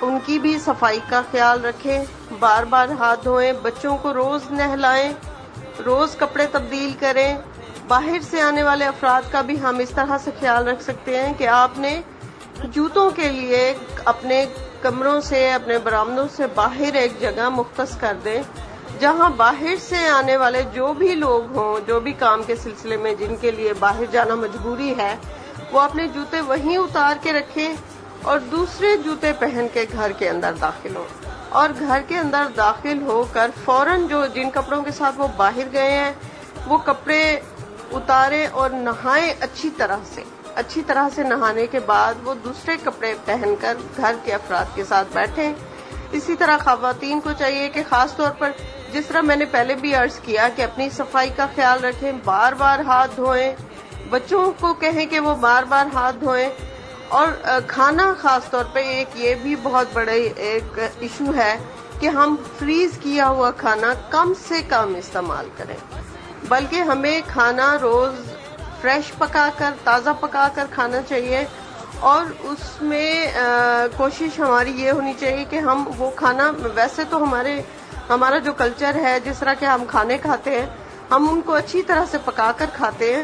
ان کی بھی صفائی کا خیال رکھیں، بار بار ہاتھ دھوئیں، بچوں کو روز نہلائیں، روز کپڑے تبدیل کریں. باہر سے آنے والے افراد کا بھی ہم اس طرح سے خیال رکھ سکتے ہیں کہ آپ نے جوتوں کے لیے اپنے کمروں سے، اپنے برآمدوں سے باہر ایک جگہ مختص کر دیں جہاں باہر سے آنے والے جو بھی لوگ ہوں، جو بھی کام کے سلسلے میں جن کے لیے باہر جانا مجبوری ہے، وہ اپنے جوتے وہیں اتار کے رکھیں اور دوسرے جوتے پہن کے گھر کے اندر داخل ہوں، اور گھر کے اندر داخل ہو کر فوراً جن کپڑوں کے ساتھ وہ باہر گئے ہیں وہ کپڑے اتاریں اور نہائیں اچھی طرح سے نہانے کے بعد وہ دوسرے کپڑے پہن کر گھر کے افراد کے ساتھ بیٹھیں. اسی طرح خواتین کو چاہیے کہ خاص طور پر جس طرح میں نے پہلے بھی عرض کیا کہ اپنی صفائی کا خیال رکھیں، بار بار ہاتھ دھوئیں، بچوں کو کہیں کہ وہ بار بار ہاتھ دھوئیں، اور کھانا خاص طور پہ یہ بھی بہت بڑا ایک ایشو ہے کہ ہم فریز کیا ہوا کھانا کم سے کم استعمال کریں، بلکہ ہمیں کھانا روز فریش پکا کر، تازہ پکا کر کھانا چاہیے. اور اس میں کوشش ہماری یہ ہونی چاہیے کہ ہم وہ کھانا، ویسے تو ہمارا جو کلچر ہے، جس طرح کے ہم کھانے کھاتے ہیں، ہم ان کو اچھی طرح سے پکا کر کھاتے ہیں،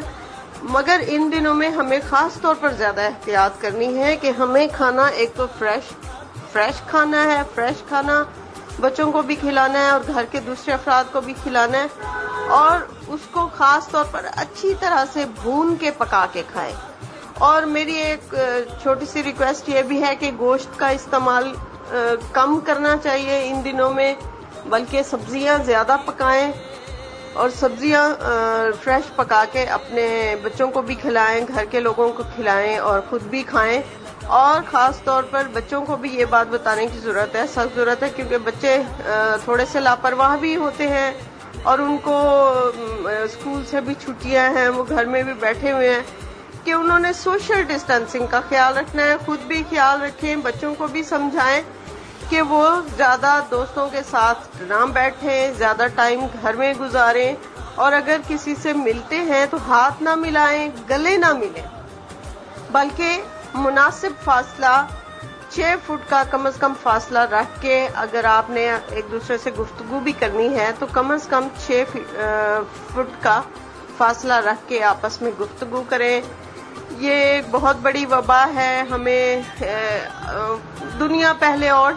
مگر ان دنوں میں ہمیں خاص طور پر زیادہ احتیاط کرنی ہے کہ ہمیں کھانا ایک تو فریش کھانا ہے، فریش کھانا بچوں کو بھی کھلانا ہے اور گھر کے دوسرے افراد کو بھی کھلانا ہے، اور اس کو خاص طور پر اچھی طرح سے بھون کے پکا کے کھائیں. اور میری ایک چھوٹی سی ریکویسٹ یہ بھی ہے کہ گوشت کا استعمال کم کرنا چاہیے ان دنوں میں، بلکہ سبزیاں زیادہ پکائیں اور سبزیاں فریش پکا کے اپنے بچوں کو بھی کھلائیں، گھر کے لوگوں کو کھلائیں اور خود بھی کھائیں. اور خاص طور پر بچوں کو بھی یہ بات بتانے کی ضرورت ہے، سخت ضرورت ہے، کیونکہ بچے تھوڑے سے لاپرواہ بھی ہوتے ہیں اور ان کو اسکول سے بھی چھٹیاں ہیں، وہ گھر میں بھی بیٹھے ہوئے ہیں، کہ انہوں نے سوشل ڈسٹینسنگ کا خیال رکھنا ہے. خود بھی خیال رکھیں، بچوں کو بھی سمجھائیں کہ وہ زیادہ دوستوں کے ساتھ نہ بیٹھیں، زیادہ ٹائم گھر میں گزاریں، اور اگر کسی سے ملتے ہیں تو ہاتھ نہ ملائیں، گلے نہ ملیں، بلکہ مناسب فاصلہ 6 فٹ کا کم از کم فاصلہ رکھ کے، اگر آپ نے ایک دوسرے سے گفتگو بھی کرنی ہے تو کم از کم 6 فٹ کا فاصلہ رکھ کے آپس میں گفتگو کریں. یہ ایک بہت بڑی وبا ہے، ہمیں دنیا پہلے اور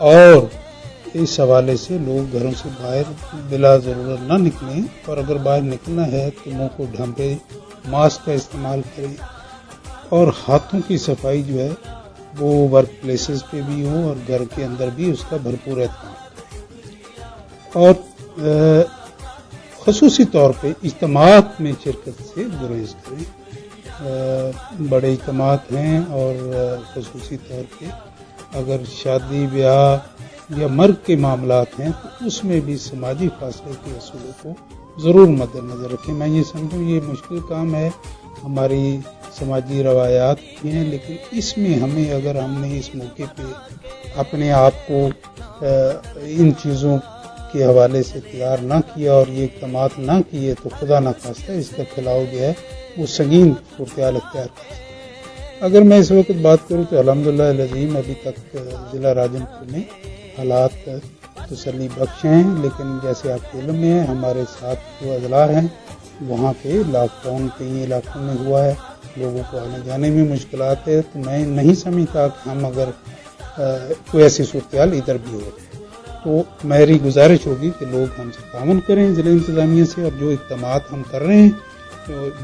اور اس حوالے سے لوگ گھروں سے باہر بلا ضرورت نہ نکلیں، اور اگر باہر نکلنا ہے تو منہ کو ڈھانپے، ماسک کا استعمال کریں، اور ہاتھوں کی صفائی جو ہے وہ ورک پلیسز پہ بھی ہو اور گھر کے اندر بھی اس کا بھرپور اہتمام کریں، اور خصوصی طور پہ اجتماعات میں شرکت سے گریز کریں۔ بڑے اجتماعات ہیں اور خصوصی طور پہ اگر شادی بیاہ یا مرگ کے معاملات ہیں تو اس میں بھی سماجی فاصلے کے اصولوں کو ضرور مد نظر رکھیں۔ میں یہ سمجھوں یہ مشکل کام ہے، ہماری سماجی روایات بھی ہیں، لیکن اس میں ہمیں اگر ہم نے اس موقع پہ اپنے آپ کو ان چیزوں کے حوالے سے تیار نہ کیا اور یہ اقدامات نہ کیے تو خدا نخواستہ اس کا پھیلاؤ جو ہے وہ سنگین صورتحال اختیار کر سکتا۔ اگر میں اس وقت بات کروں تو الحمدللہ العظیم ابھی تک ضلع راجن پور میں حالات تسلی بخش ہیں، لیکن جیسے آپ کے علم میں ہے ہمارے ساتھ جو اضلاع ہیں وہاں پہ لاک ڈاؤن کئی علاقوں میں ہوا ہے، لوگوں کو آنے جانے میں مشکلات ہے، تو میں نہیں سمجھتا کہ ہم اگر کوئی ایسی صورتحال ادھر بھی ہو جائے تو میری گزارش ہوگی کہ لوگ ہم سے تعاون کریں ضلع انتظامیہ سے، اور جو اقدامات ہم کر رہے ہیں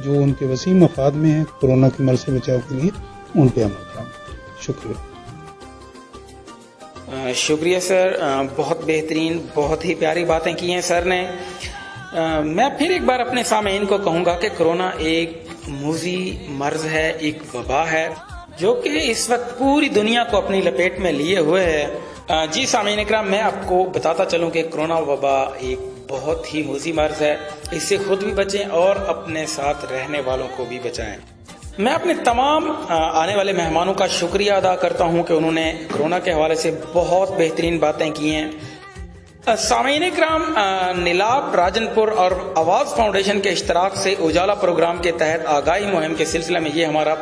جو ان کے وسیع مفاد میں ہیں کورونا کے مرض سے بچاؤ کے لیے، ان پہ عمل کریں۔ شکریہ۔ شکریہ سر، بہت بہترین، بہت ہی پیاری باتیں کی ہیں سر نے۔ میں پھر ایک بار اپنے سامعین کو کہوں گا کہ کورونا ایک موذی مرض ہے، ایک وبا ہے جو کہ اس وقت پوری دنیا کو اپنی لپیٹ میں لیے ہوئے ہے۔ جی سامعین اکرام، میں آپ کو بتاتا چلوں کہ کورونا وبا ایک بہت ہی موذی مرض ہے، اس سے خود بھی بچیں اور اپنے ساتھ رہنے والوں کو بھی بچائیں۔ میں اپنے تمام آنے والے مہمانوں کا شکریہ ادا کرتا ہوں کہ انہوں نے کورونا کے حوالے سے بہت بہترین باتیں کی ہیں۔ سامعین اکرام، نیلاب راجن پور اور آواز فاؤنڈیشن کے اشتراک سے اجالا پروگرام کے تحت آگاہی مہم کے سلسلے میں یہ ہمارا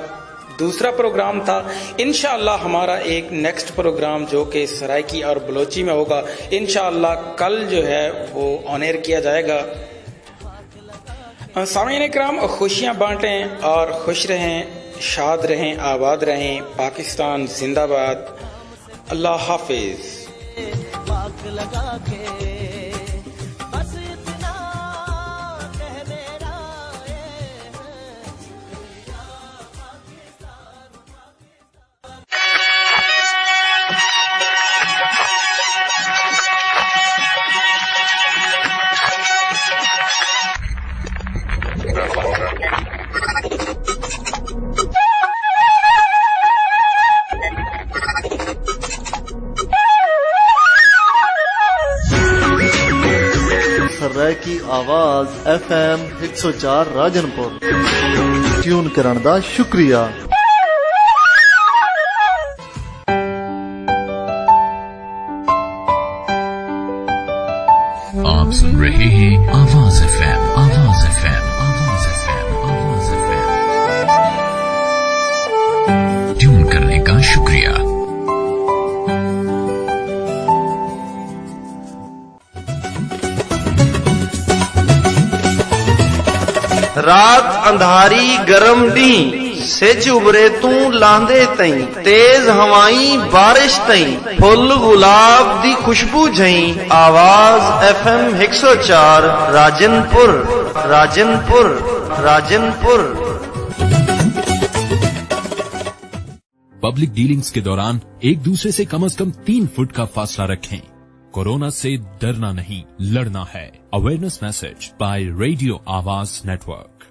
دوسرا پروگرام تھا۔ انشاءاللہ ہمارا ایک نیکسٹ پروگرام جو کہ سرائکی اور بلوچی میں ہوگا انشاءاللہ کل جو ہے وہ آن ایئر کیا جائے گا۔ سامعین اکرام، خوشیاں بانٹیں اور خوش رہیں، شاد رہیں، آباد رہیں۔ پاکستان زندہ باد۔ اللہ حافظ۔ سرائکی آواز FM 104 راجن پور ٹیون کرن دا شکریہ۔ آپ سن رہے ہیں آواز FM، آواز FM، آواز FM، آواز FM۔ ٹیون کرنے کا شکریہ۔ رات اندھاری گرم ڈی سج ابرے توں لاندے تئیں، تیز ہوائیں بارش تئیں، پھل گلاب دی خوشبو جھئیں۔ آواز FM 104 راجن پور، راجن پور، راجن پور۔ پبلک ڈیلنگز کے دوران ایک دوسرے سے کم از کم 3 فٹ کا فاصلہ رکھیں۔ کورونا سے ڈرنا نہیں، لڑنا ہے۔ اویئرنیس میسج بائی ریڈیو آواز نیٹ ورک۔